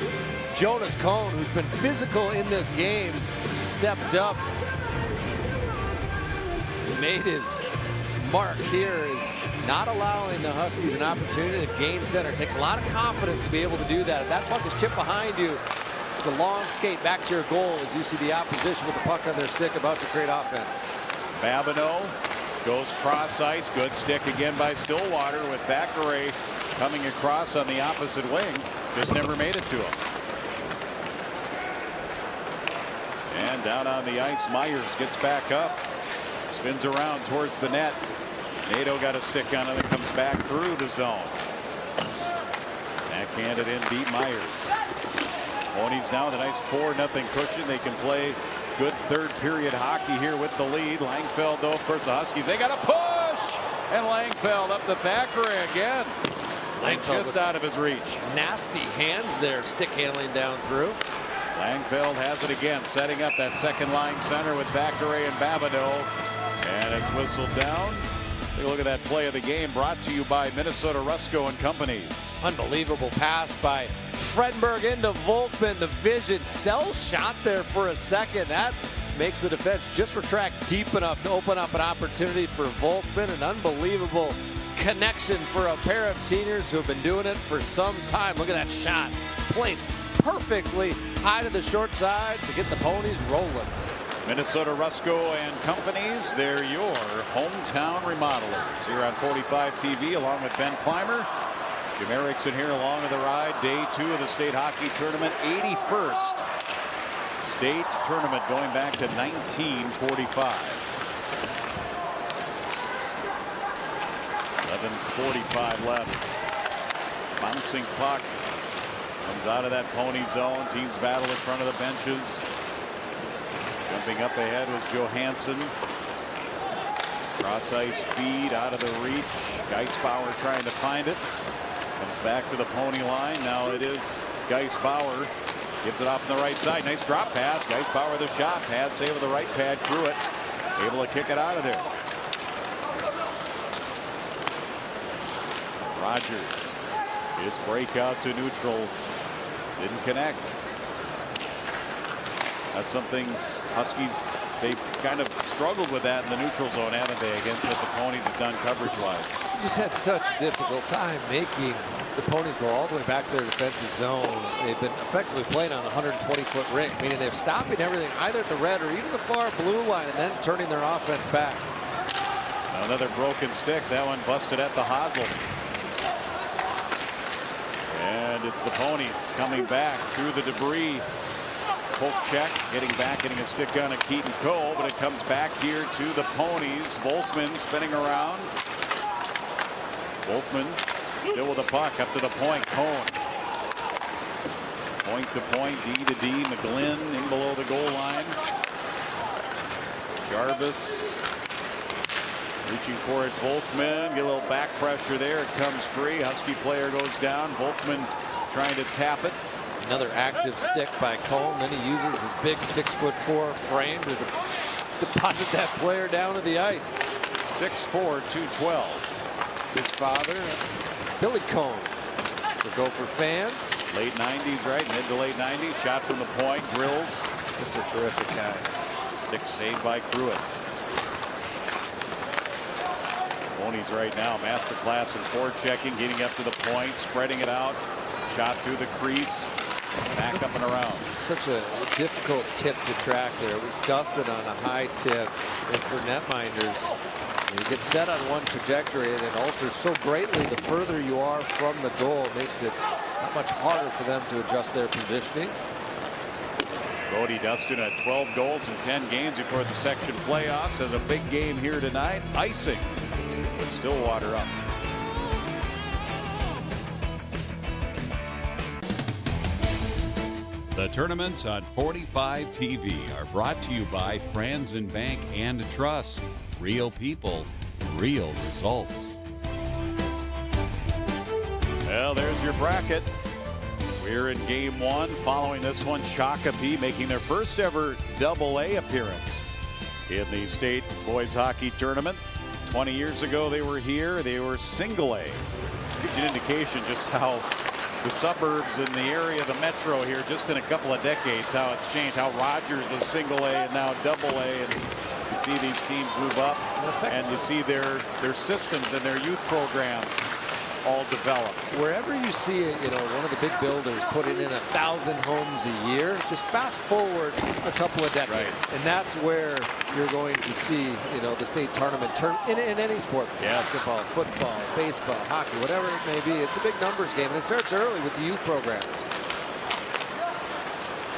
Jonas Cohn, who's been physical in this game, stepped up, made his mark here, is not allowing the Huskies an opportunity to gain center. It takes a lot of confidence to be able to do that. If that puck is chipped behind you, it's a long skate back to your goal as you see the opposition with the puck on their stick about to create offense. Babineau goes cross ice. Good stick again by Stillwater, with Thackeray coming across on the opposite wing. Just never made it to him. And down on the ice, Myers gets back up. Spins around towards the net. Nato got a stick on it and comes back through the zone. Backhanded in, beat Myers. Ponies now with a nice 4-0 cushion. They can play good 3rd period hockey here with the lead. Langfeld, though, of course, the Huskies, they got a push! And Langfeld up to Thackeray again. Langfeld just out of his reach. Nasty hands there, stick handling down through. Langfeld has it again, setting up that second line center with Thackeray and Babineau. And it's whistled down. Take a look at that play of the game, brought to you by Minnesota Rusco and Companies. Unbelievable pass by Fredberg into Volkman. The vision, Sell shot there for a second. That makes the defense just retract deep enough to open up an opportunity for Volkman. An unbelievable connection for a pair of seniors who have been doing it for some time. Look at that shot. Placed perfectly high to the short side to get the Ponies rolling. Minnesota Rusco and Companies, they're your hometown remodelers. Here on 45 TV along with Ben Clymer. Jim Erickson here along with the ride. Day 2 of the state hockey tournament. 81st state tournament going back to 1945. 11:45 left. Bouncing puck comes out of that Pony zone. Teams battle in front of the benches. Jumping up ahead was Johansson. Cross ice feed out of the reach. Geisbauer trying to find it. Comes back to the pony line. Now it is Geisbauer. Gives it off on the right side. Nice drop pass. Geisbauer the shot. Pad save with the right pad. Pruitt able to kick it out of there. Rogers. His breakout to neutral. Didn't connect. That's something Huskies, they've kind of struggled with that in the neutral zone, haven't they, against what the Ponies have done coverage-wise. Just had such a difficult time making the Ponies go all the way back to their defensive zone. They've been effectively playing on a 120-foot rink, meaning they're stopping everything either at the red or even the far blue line and then turning their offense back. Another broken stick. That one busted at the hosel. And it's the Ponies coming back through the debris. Poke check, getting back, getting a stick on a Keaton Cole, but it comes back here to the Ponies. Volkman spinning around. Volkman still with the puck up to the point. Cone. Point to point, D to D. McGlynn in below the goal line. Jarvis reaching for it. Volkman, get a little back pressure there. It comes free. Husky player goes down. Volkman trying to tap it. Another active stick by Cone. Then he uses his big 6'4" frame to deposit that player down to the ice. 6'4", 212. His father, Billy Cone. The Gopher fans. Late 90s, right? Mid to late 90s. Shot from the point. Grills. Just a terrific guy. Stick saved by Pruitt. Ponies right now. Masterclass in forechecking. Getting up to the point. Spreading it out. Shot through the crease. Back up and around. Such a difficult tip to track there. It was dusted on a high tip. And for netminders, you get set on one trajectory and it alters so greatly the further you are from the goal. It makes it that much harder for them to adjust their positioning. Cody Dustin at 12 goals in 10 games before the section playoffs. Has a big game here tonight. Icing with Stillwater up. The tournaments on 45 TV are brought to you by Franzen Bank and Trust. Real people, real results. Well, there's your bracket. We're in game one. Following this one, Shakopee making their first ever AA appearance in the state boys hockey tournament. 20 years ago they were here. They were single A. Gives you an indication just how the suburbs in the area, the metro here, just in a couple of decades, how it's changed. How Rogers was single A and now double A, and you see these teams move up, and you see their systems and their youth programs all develop. Wherever you see it, you know, one of the big builders putting in 1,000 homes a year, just fast forward a couple of decades, right. And that's where you're going to see, you know, the state tournament in any sport, basketball, football, baseball, hockey, whatever it may be. It's a big numbers game, and it starts early with the youth program.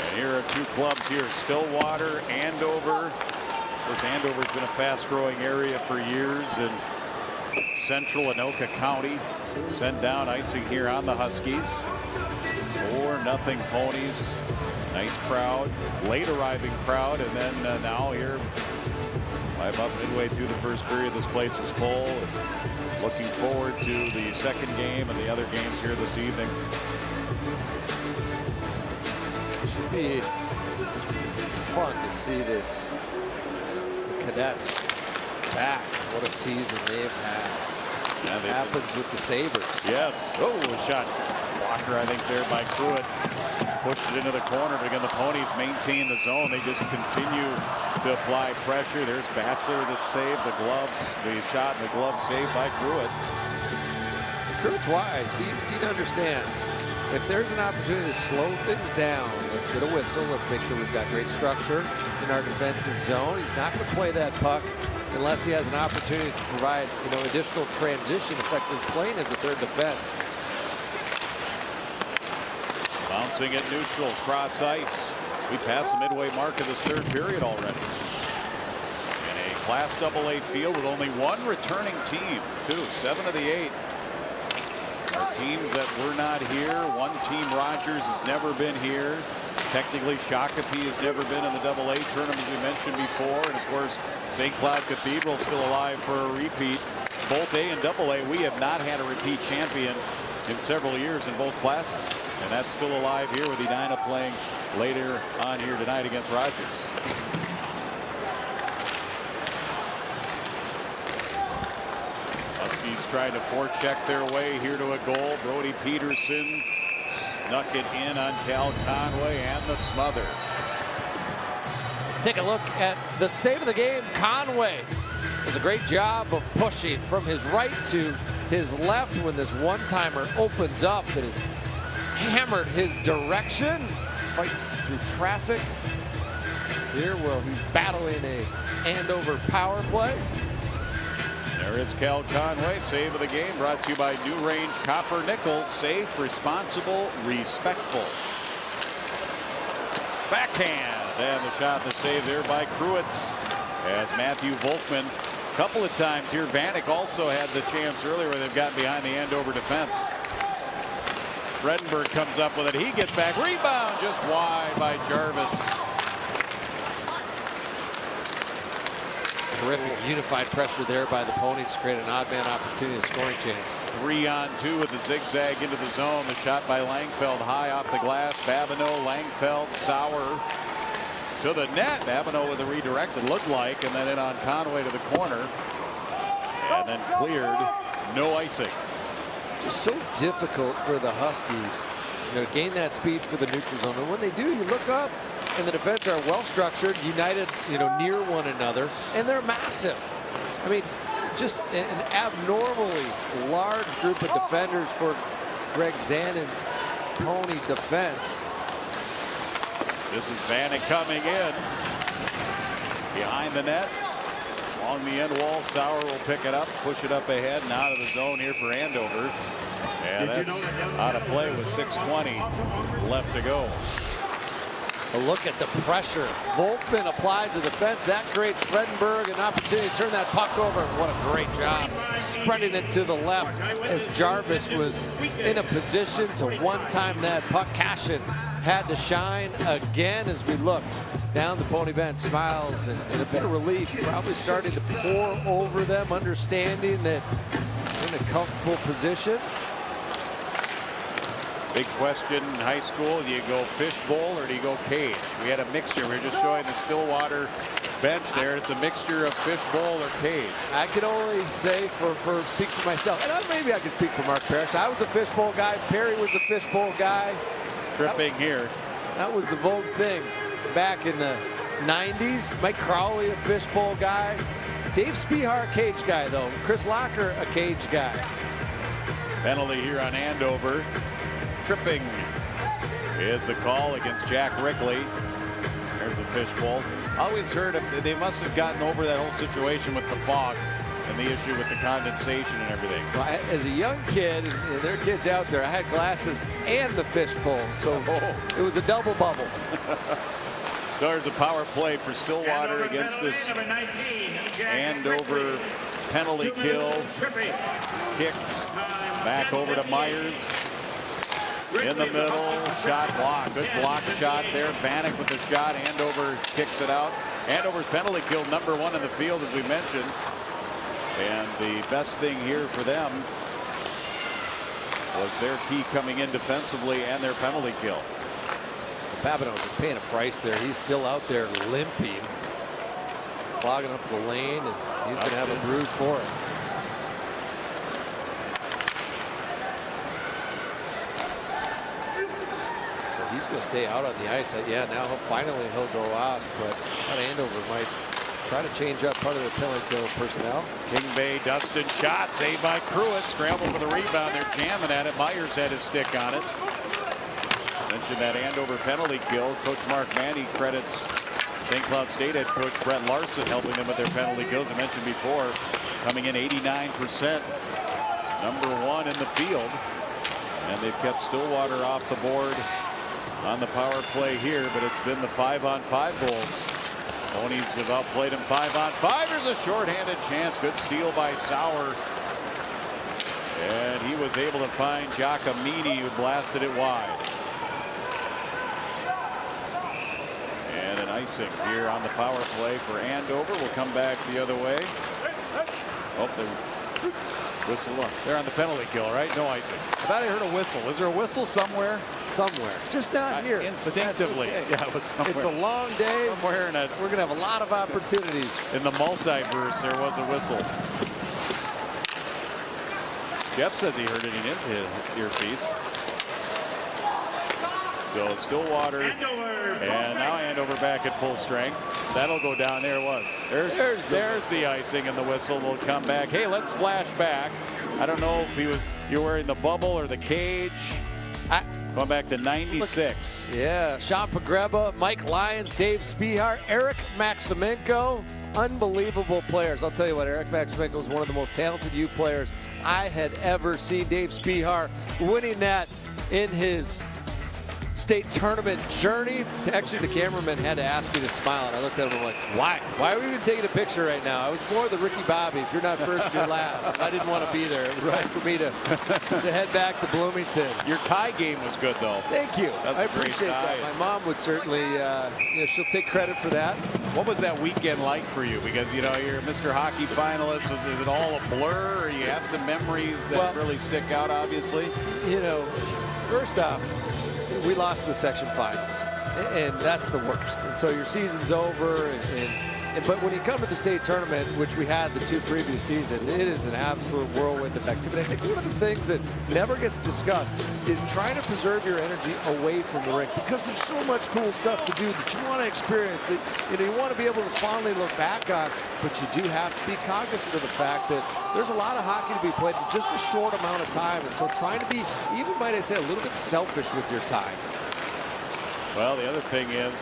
And here are two clubs here, Stillwater, Andover. Of course, Andover's been a fast-growing area for years, and Central Anoka County sent down icing here on the Huskies. 4-0 Ponies. Nice crowd, late arriving crowd, and then now here, about midway through the first period, this place is full. And looking forward to the second game and the other games here this evening. It should be fun to see this. The Cadets back. What a season they've had. It happens with the Sabres. Yes. Oh, a shot. Walker, I think, there by Pruitt. Pushed it into the corner, but again, the Ponies maintain the zone. They just continue to apply pressure. There's Batchelor, the save, the gloves, the shot, and the glove saved by Pruitt. Pruitt's wise. He understands. If there's an opportunity to slow things down, let's get a whistle. Let's make sure we've got great structure in our defensive zone. He's not going to play that puck unless he has an opportunity to provide, you know, additional transition, effectively playing as a third defense. Bouncing at neutral, cross ice. We passed the midway mark of this third period already. In a Class AA field with only one returning team, 7 of the 8 are teams that were not here. One team, Rogers, has never been here. Technically, Shakopee has never been in the AA tournament, as we mentioned before. And of course, St. Cloud Cathedral still alive for a repeat. Both A and AA, we have not had a repeat champion in several years in both classes. And that's still alive here with Edina playing later on here tonight against Rogers. Huskies trying to forecheck their way here to a goal. Brody Peterson snuck it in on Cal Conway and the smother. Take a look at the save of the game. Conway does a great job of pushing from his right to his left when this one-timer opens up that has hammered his direction. Fights through traffic here while he's battling a Andover power play. There is Cal Conway, save of the game, brought to you by New Range Copper Nickel. Safe, responsible, respectful. Backhand, and the shot, the save there by Pruitt. As Matthew Volkman, a couple of times here. Vanek also had the chance earlier where they've gotten behind the Andover defense. Fredenberg comes up with it. He gets back. Rebound just wide by Jarvis. Terrific unified pressure there by the Ponies to create an odd man opportunity, a scoring chance. 3-on-2 with the zigzag into the zone. The shot by Langfeld high off the glass. Babineau, Langfeld, Sauer to the net. Babineau with a redirect, it looked like, and then in on Conway to the corner. And then cleared. No icing. Just so difficult for the Huskies, to gain that speed for the neutral zone. And when they do, you look up, and the defense are well structured, united, near one another, and they're massive. I mean, just an abnormally large group of defenders for Greg Zannon's Pony defense. This is Vanek coming in behind the net. Along the end wall, Sauer will pick it up, push it up ahead, and out of the zone here for Andover. And that's out of play with 6:20 left to go. A look at the pressure. Volkman applies the defense. That creates Fredenberg an opportunity to turn that puck over. What a great job spreading it to the left as Jarvis was in a position to one-time that puck. Cashin had to shine again as we looked down the Pony bench. Smiles and a bit of relief, probably starting to pour over them, understanding that in a comfortable position. Big question in high school, do you go fishbowl or do you go cage? We had a mixture. We were just showing the Stillwater bench there. It's a mixture of fishbowl or cage. I can only say speak for myself, and maybe I can speak for Mark Parrish. I was a fishbowl guy. Perry was a fishbowl guy. Tripping here. That was the vogue thing back in the 90s. Mike Crowley, a fishbowl guy. Dave Spihar, a cage guy, though. Chris Locker, a cage guy. Penalty here on Andover. Tripping is the call against Jack Rickley. There's the fishbowl. Always heard of, they must have gotten over that whole situation with the fog and the issue with the condensation and everything. Well, as a young kid, and there are kids out there, I had glasses and the fishbowl, so it was a double bubble. So there's a power play for Stillwater against this Andover penalty kill. Kicked back over to Myers. In the middle, shot blocked. Good block shot there. Vanek with the shot. Andover kicks it out. Andover's penalty kill #1 in the field, as we mentioned. And the best thing here for them was their key coming in defensively and their penalty kill. Babineau just paying a price there. He's still out there limping, clogging up the lane, and he's going to have a bruise for it. He's going to stay out on the ice. Yeah, now finally he'll go off, but I thought Andover might try to change up part of their penalty kill personnel. King Bay, Dustin shot, saved by Pruitt. Scramble for the rebound. They're jamming at it. Myers had his stick on it. Mentioned that Andover penalty kill. Coach Mark Manny credits St. Cloud State head coach Brett Larson helping them with their penalty kills. I mentioned before, coming in 89%, #1 in the field. And they've kept Stillwater off the board on the power play here, but it's been the 5-on-5 goals. Ponies have outplayed him 5-on-5. There's a shorthanded chance. Good steal by Sauer. And he was able to find Giacomini, who blasted it wide. And an icing here on the power play for Andover. We'll come back the other way. Oh, the whistle up. They're on the penalty kill, right? No icing. I thought I heard a whistle. Is there a whistle somewhere? Somewhere. Just not here. Instinctively. Okay. Yeah, it was somewhere. It's a long day. Somewhere in it. We're going to have a lot of opportunities. In the multiverse, there was a whistle. Jeff says he heard it in his earpiece. So Stillwater, and now Andover back at full strength. That'll go down. There it was. There's the icing, and the whistle will come back. Hey, let's flash back. I don't know if you're wearing the bubble or the cage. Going back to 96. Yeah, Sean Pagreba, Mike Lyons, Dave Spihar, Eric Maximenko. Unbelievable players. I'll tell you what, Eric Maximenko is one of the most talented youth players I had ever seen. Dave Spihar winning that in his state tournament journey. Actually, the cameraman had to ask me to smile, and I looked at him like, why? Why are we even taking a picture right now? I was more the Ricky Bobby. If you're not first, you're last. I didn't want to be there. It was right for me to head back to Bloomington. Your tie game was good, though. Thank you. I appreciate that. My mom would certainly, she'll take credit for that. What was that weekend like for you? Because, you're a Mr. Hockey finalist. Is it all a blur, or you have some memories that really stick out, obviously? First off, we lost the section finals, and that's the worst. And so your season's over, but when you come to the state tournament, which we had the 2 previous seasons, it is an absolute whirlwind of activity. I think one of the things that never gets discussed is trying to preserve your energy away from the rink, because there's so much cool stuff to do that you want to experience, that you want to be able to fondly look back on, but you do have to be cognizant of the fact that there's a lot of hockey to be played in just a short amount of time, and so trying to be, even might I say, a little bit selfish with your time. Well, the other thing is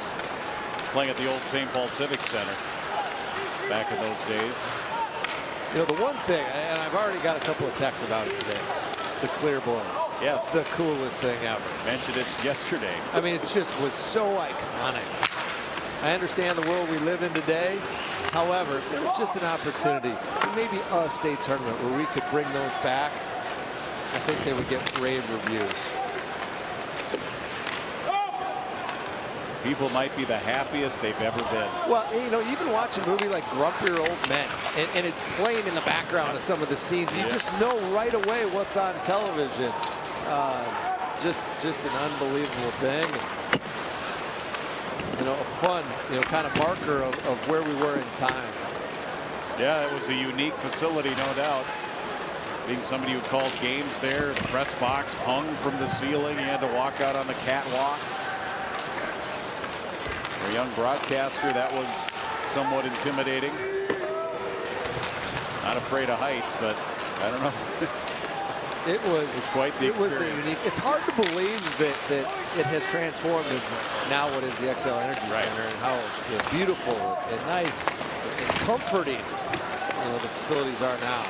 playing at the old St. Paul Civic Center back in those days. The one thing, and I've already got a couple of texts about it today, the clear boards. Yes. The coolest thing ever. Mentioned it yesterday. I mean, it just was so iconic. I understand the world we live in today. However, if there was just an opportunity, maybe a state tournament where we could bring those back, I think they would get rave reviews. People might be the happiest they've ever been. Well, even watch a movie like Grumpier Old Men, and it's playing in the background of some of the scenes. You just know right away what's on television. Just an unbelievable thing. And, a fun, kind of marker of where we were in time. Yeah, it was a unique facility, no doubt. Being somebody who called games there, the press box hung from the ceiling. You had to walk out on the catwalk. For a young broadcaster, that was somewhat intimidating. Not afraid of heights, but I don't know. It was quite the experience. Unique. It's hard to believe that it has transformed into now what is the XL Energy Center, and how beautiful and nice and comforting the facilities are now.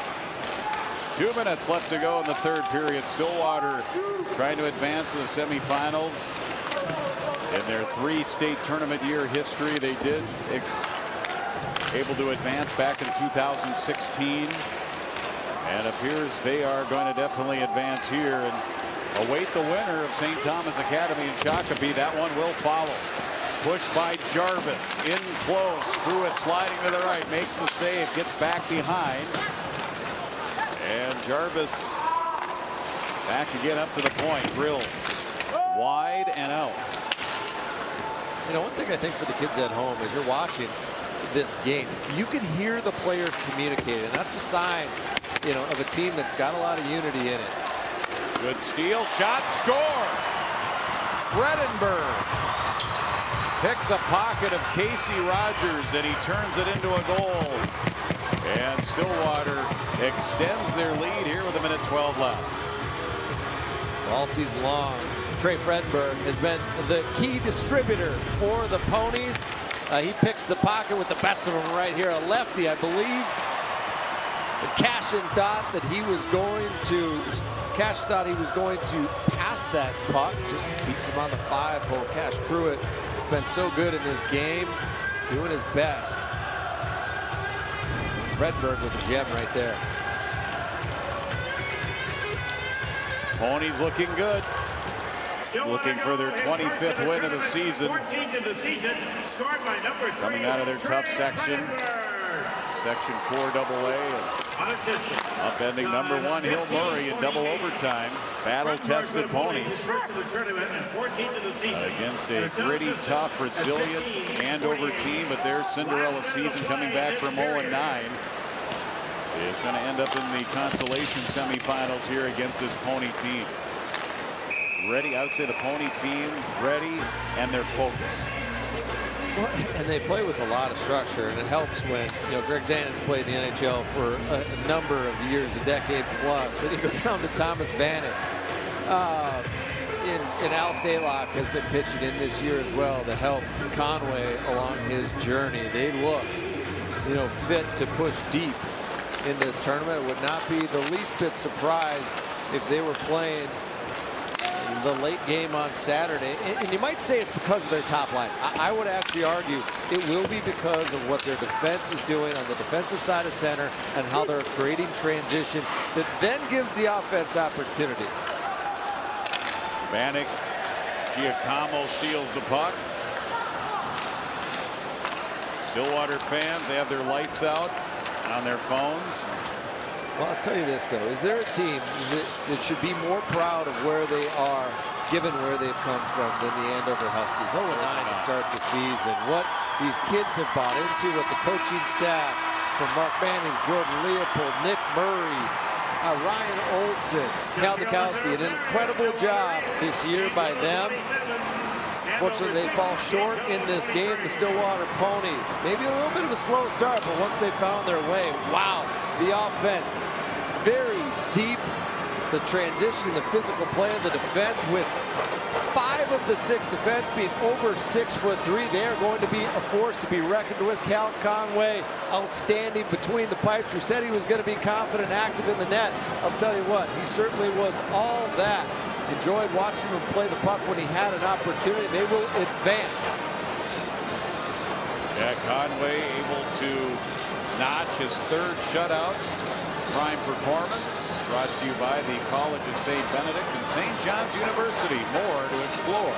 2 minutes left to go in the third period. Stillwater trying to advance to the semifinals. In their 3 state tournament year history, they did able to advance back in 2016. And appears they are going to definitely advance here and await the winner of St. Thomas Academy in Shakopee. That one will follow. Pushed by Jarvis, in close, through it, sliding to the right, makes the save, gets back behind. And Jarvis back again up to the point, drills wide and out. One thing I think for the kids at home is you're watching this game, you can hear the players communicate, and that's a sign, of a team that's got a lot of unity in it. Good steal, shot, score! Fredenberg picked the pocket of Casey Rogers, and he turns it into a goal. And Stillwater extends their lead here with 1:12 left. All season long, Trey Fredenberg has been the key distributor for the Ponies. He picks the pocket with the best of them right here, a lefty, I believe. Cashin thought he was going to pass that puck, just beats him on the 5-hole. Cash Pruitt been so good in this game, doing his best. Fredenberg with the gem right there. Ponies looking good. looking for their 25th win of the season. Coming out of their tough section. Section 4 AA. Upending number 1 Hill Murray in double overtime. Battle-tested Ponies against a gritty, tough, resilient Andover team, but their Cinderella season coming back from 0-9 is going to end up in the consolation semifinals here against this Pony team. Ready, I would say the Pony team ready, and they're focused. Well, and they play with a lot of structure, and it helps when, you know, Greg Zannon's played in the NHL for a number of years, a decade plus. Then you go down to Thomas Vanek. And Al Stalock has been pitching in this year as well to help Conway along his journey. They look, you know, fit to push deep in this tournament. Would not be the least bit surprised if they were playing the late game on Saturday. And you might say it's because of their top line. I would actually argue it will be because of what their defense is doing on the defensive side of center and how they're creating transition that then gives the offense opportunity. Vanek, Giacomo steals the puck. Stillwater fans, they have their lights out on their phones. Well, I'll tell you this, though. Is there a team that should be more proud of where they are, given where they've come from, than the Andover Huskies? 0-9 to start the season. What these kids have bought into, what the coaching staff from Mark Manning, Jordan Leopold, Nick Murray, Ryan Olson, Cal Dukowski, an incredible job this year by them. Fortunately, they fall short in this game, the Stillwater Ponies. Maybe a little bit of a slow start, but once they found their way, wow, the offense very deep. The transition, the physical play of the defense, with 5 of the 6 defense being over 6'3". They are going to be a force to be reckoned with. Cal Conway, outstanding between the pipes. We said he was going to be confident, active in the net. I'll tell you what, he certainly was all that. Enjoyed watching him play the puck when he had an opportunity. They will advance. Yeah, Conway able to notch his 3rd shutout. Prime performance. Brought to you by the College of St. Benedict and St. John's University. More to explore.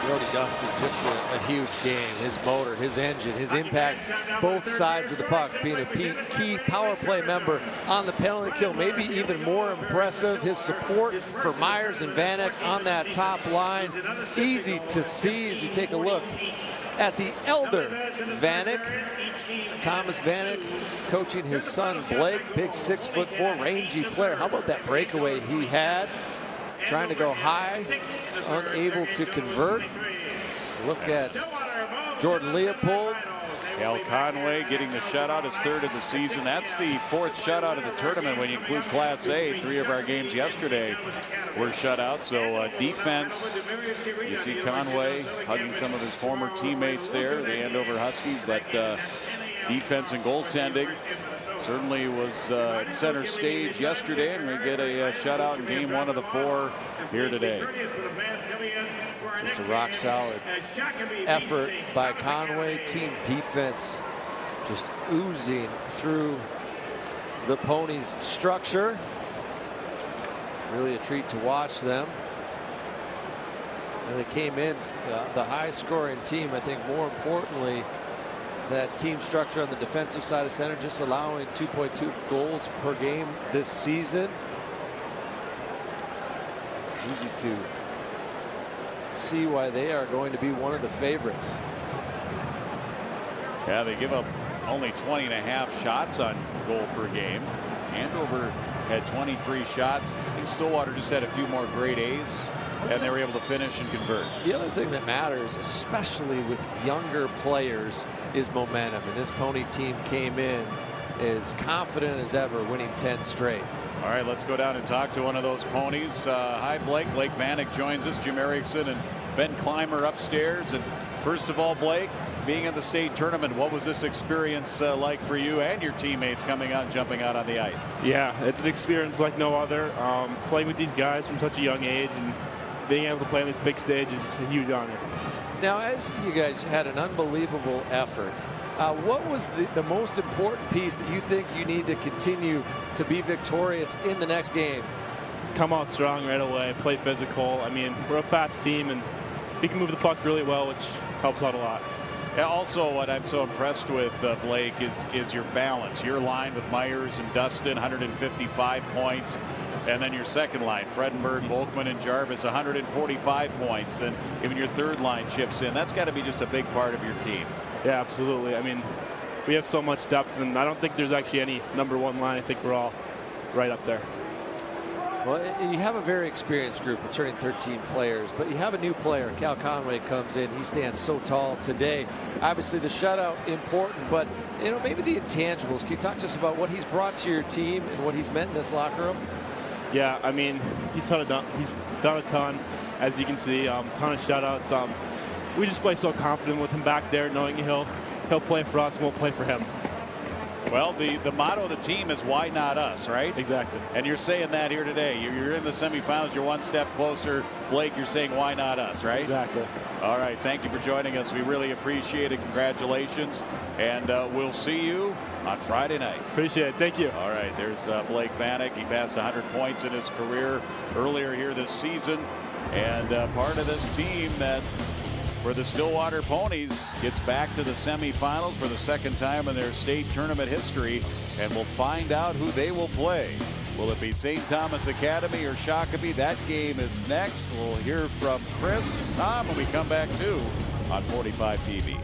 Brody Dustin, just a huge game. His motor, his engine, his impact, both sides of the puck, being a key power play member on the penalty kill. Maybe even more impressive, his support for Myers and Vanek on that top line. Easy to see as you take a look at the elder Vanek. Thomas Vanek coaching his son Blake, big 6'4", rangy player. How about that breakaway he had? Trying to go high, unable to convert. Look at Jordan Leopold. Cal Conway getting the shutout, his 3rd of the season. That's the 4th shutout of the tournament when you include Class A. 3 of our games yesterday were shutouts. So defense, you see Conway hugging some of his former teammates there, the Andover Huskies, but defense and goaltending certainly was center stage yesterday, and we get a shutout in game 1 of the 4 here today. Just a rock solid effort by Conway. Team defense just oozing through the Ponies' structure. Really a treat to watch them. And they came in the high scoring team. I think more importantly, that team structure on the defensive side of center, just allowing 2.2 goals per game this season. Easy to see why they are going to be one of the favorites. Yeah, they give up only 20.5 shots on goal per game. Andover had 23 shots. I think Stillwater just had a few more grade A's, and they were able to finish and convert. The other thing that matters, especially with younger players, is momentum. And this Pony team came in as confident as ever, winning 10 straight. All right, let's go down and talk to one of those Ponies. Hi, Blake. Blake Vanek joins us. Jim Erickson and Ben Clymer upstairs. And first of all, Blake, being in the state tournament, what was this experience like for you and your teammates coming out and jumping out on the ice? Yeah, it's an experience like no other. Playing with these guys from such a young age and being able to play on this big stage is a huge honor. Now, as you guys had an unbelievable effort, what was the most important piece that you think you need to continue to be victorious in the next game? come out strong right away, play physical. I mean, we're a fast team, and we can move the puck really well, which helps out a lot. And also, what I'm so impressed with, Blake, is your balance. Your line with Myers and Dustin, 155 points. And then your second line, Fredenberg, Volkman, and Jarvis, 145 points. And even your third line chips in. That's got to be just a big part of your team. Yeah, absolutely. I mean, we have so much depth, and I don't think there's actually any number one line. I think we're all right up there. Well, you have a very experienced group, returning 13 players, but you have a new player. Cal Conway comes in. He stands so tall today. Obviously, the shutout important, but maybe the intangibles. Can you talk to us about what he's brought to your team and what he's meant in this locker room? Yeah, I mean, he's done a ton, as you can see, ton of shutouts. We just play so confident with him back there, knowing he'll play for us and we'll play for him. Well, the motto of the team is why not us, right? Exactly. And you're saying that here today. You're in the semifinals. You're one step closer. Blake, you're saying why not us, right? Exactly. All right. Thank you for joining us. We really appreciate it. Congratulations. And we'll see you on Friday night. Appreciate it. Thank you. All right. There's Blake Vanek. He passed 100 points in his career earlier here this season. And part of this team that, for the Stillwater Ponies, gets back to the semifinals for the second time in their state tournament history, and we'll find out who they will play. Will it be St. Thomas Academy or Shakopee? That game is next. We'll hear from Chris and Tom when we come back too on 45 TV.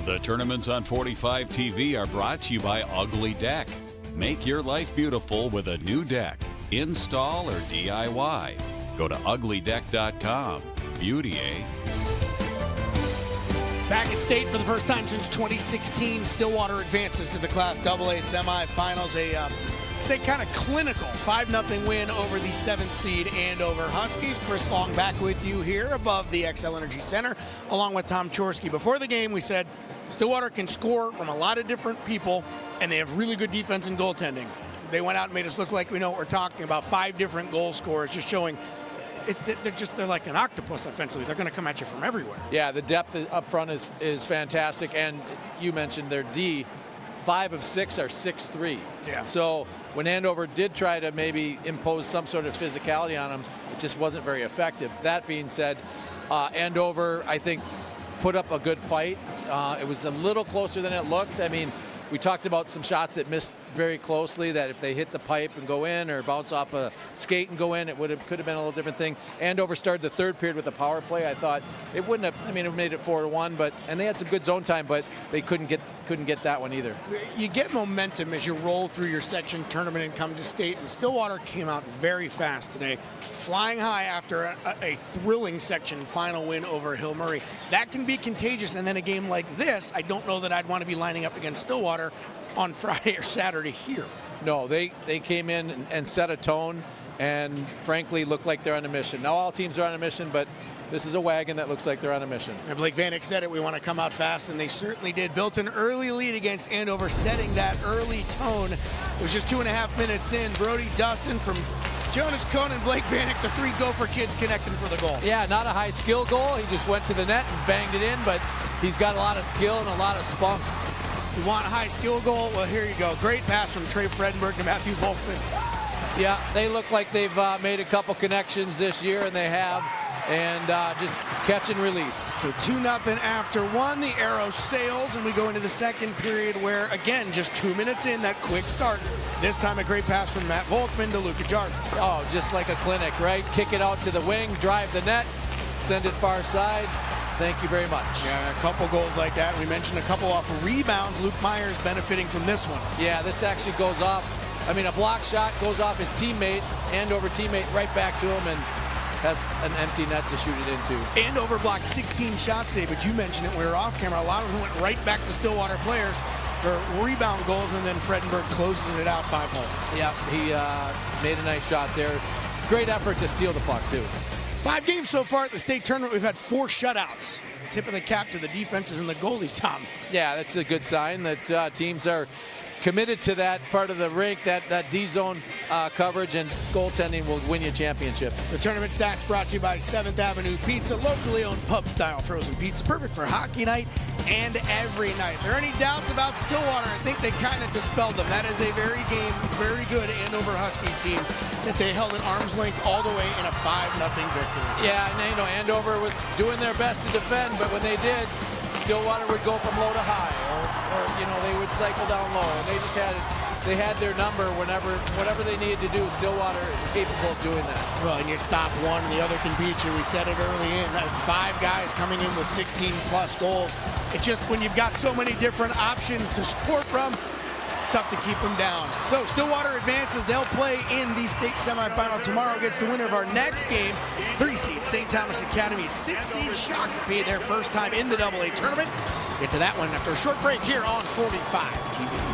The tournaments on 45 TV are brought to you by Ugly Deck. Make your life beautiful with a new deck. Install or DIY. Go to uglydeck.com. Beauty, eh? Back at state for the first time since 2016, Stillwater advances to the Class AA semifinals. A kind of clinical 5-0 win over the 7th seed Andover Huskies. Chris Long back with you here above the XL Energy Center, along with Tom Chorsky. Before the game, we said Stillwater can score from a lot of different people, and they have really good defense and goaltending. They went out and made us look like we know what we're talking about. 5 different goal scorers, just showing they're like an octopus offensively. They're going to come at you from everywhere. Yeah, the depth up front is fantastic. And you mentioned their D. 5 of 6 are 6'3". Yeah. So when Andover did try to maybe impose some sort of physicality on them, it just wasn't very effective. That being said, Andover, I think, put up a good fight. It was a little closer than it looked. I mean, we talked about some shots that missed very closely, that if they hit the pipe and go in or bounce off a skate and go in, it could have been a little different thing. Andover started the third period with a power play. I thought it wouldn't have, I mean, it made it 4-1, and they had some good zone time, but they couldn't get that one either. You get momentum as you roll through your section tournament and come to state, and Stillwater came out very fast today, flying high after a thrilling section final win over Hill Murray. That can be contagious, and then a game like this, I don't know that I'd want to be lining up against Stillwater on Friday or Saturday here. No, they came in and set a tone, and frankly looked like they're on a mission. Now all teams are on a mission, but this is a wagon that looks like they're on a mission. And Blake Vanek said it, we want to come out fast, and they certainly did. Built an early lead against Andover, setting that early tone. It was just 2.5 minutes in. Brody Dustin from Jonas Cohn and Blake Vanek, the 3 Gopher kids connecting for the goal. Yeah, not a high skill goal. He just went to the net and banged it in, but he's got a lot of skill and a lot of spunk. You want a high skill goal? Well, here you go. Great pass from Trey Fredenberg to Matthew Volkman. Yeah, they look like they've made a couple connections this year, and they have. And just catch and release. So 2-0 after 1. The arrow sails, and we go into the second period where, again, just 2 minutes in, that quick start. This time a great pass from Matt Volkman to Luka Jarvis. Oh, just like a clinic, right? Kick it out to the wing, drive the net, send it far side. Thank you very much. Yeah, a couple goals like that. We mentioned a couple off of rebounds. Luke Myers benefiting from this one. Yeah, this actually goes off. I mean, a block shot goes off his teammate, Andover teammate, right back to him, and has an empty net to shoot it into. Andover blocked 16 shots today, but you mentioned it when we were off camera. A lot of them went right back to Stillwater players for rebound goals, and then Fredenberg closes it out 5-hole. Yeah, he made a nice shot there. Great effort to steal the puck, too. 5 games so far at the state tournament. We've had 4 shutouts. Tip of the cap to the defenses and the goalies, Tom. Yeah, that's a good sign that teams are committed to that part of the rink, that D-zone coverage, and goaltending will win you championships. The tournament stats brought to you by 7th Avenue Pizza, locally owned pub-style frozen pizza, perfect for hockey night and every night. If there are any doubts about Stillwater, I think they kind of dispelled them. That is a very good Andover Huskies team that they held at arm's length all the way in a 5-0 victory. Yeah, and you know, Andover was doing their best to defend, but when they did, Stillwater would go from low to high, or you know, they would cycle down low, and they had their number whatever they needed to do. Stillwater is capable of doing that. Well, and you stop one and the other can beat you. We said it early in. 5 guys coming in with 16-plus goals. It's just when you've got so many different options to score from, it's tough to keep them down. So Stillwater advances. They'll play in the state semifinal tomorrow against the winner of our next game. 3-seed St. Thomas Academy, 6-seed Shakopee, their first time in the AA tournament. Get to that one after a short break here on 45 TV.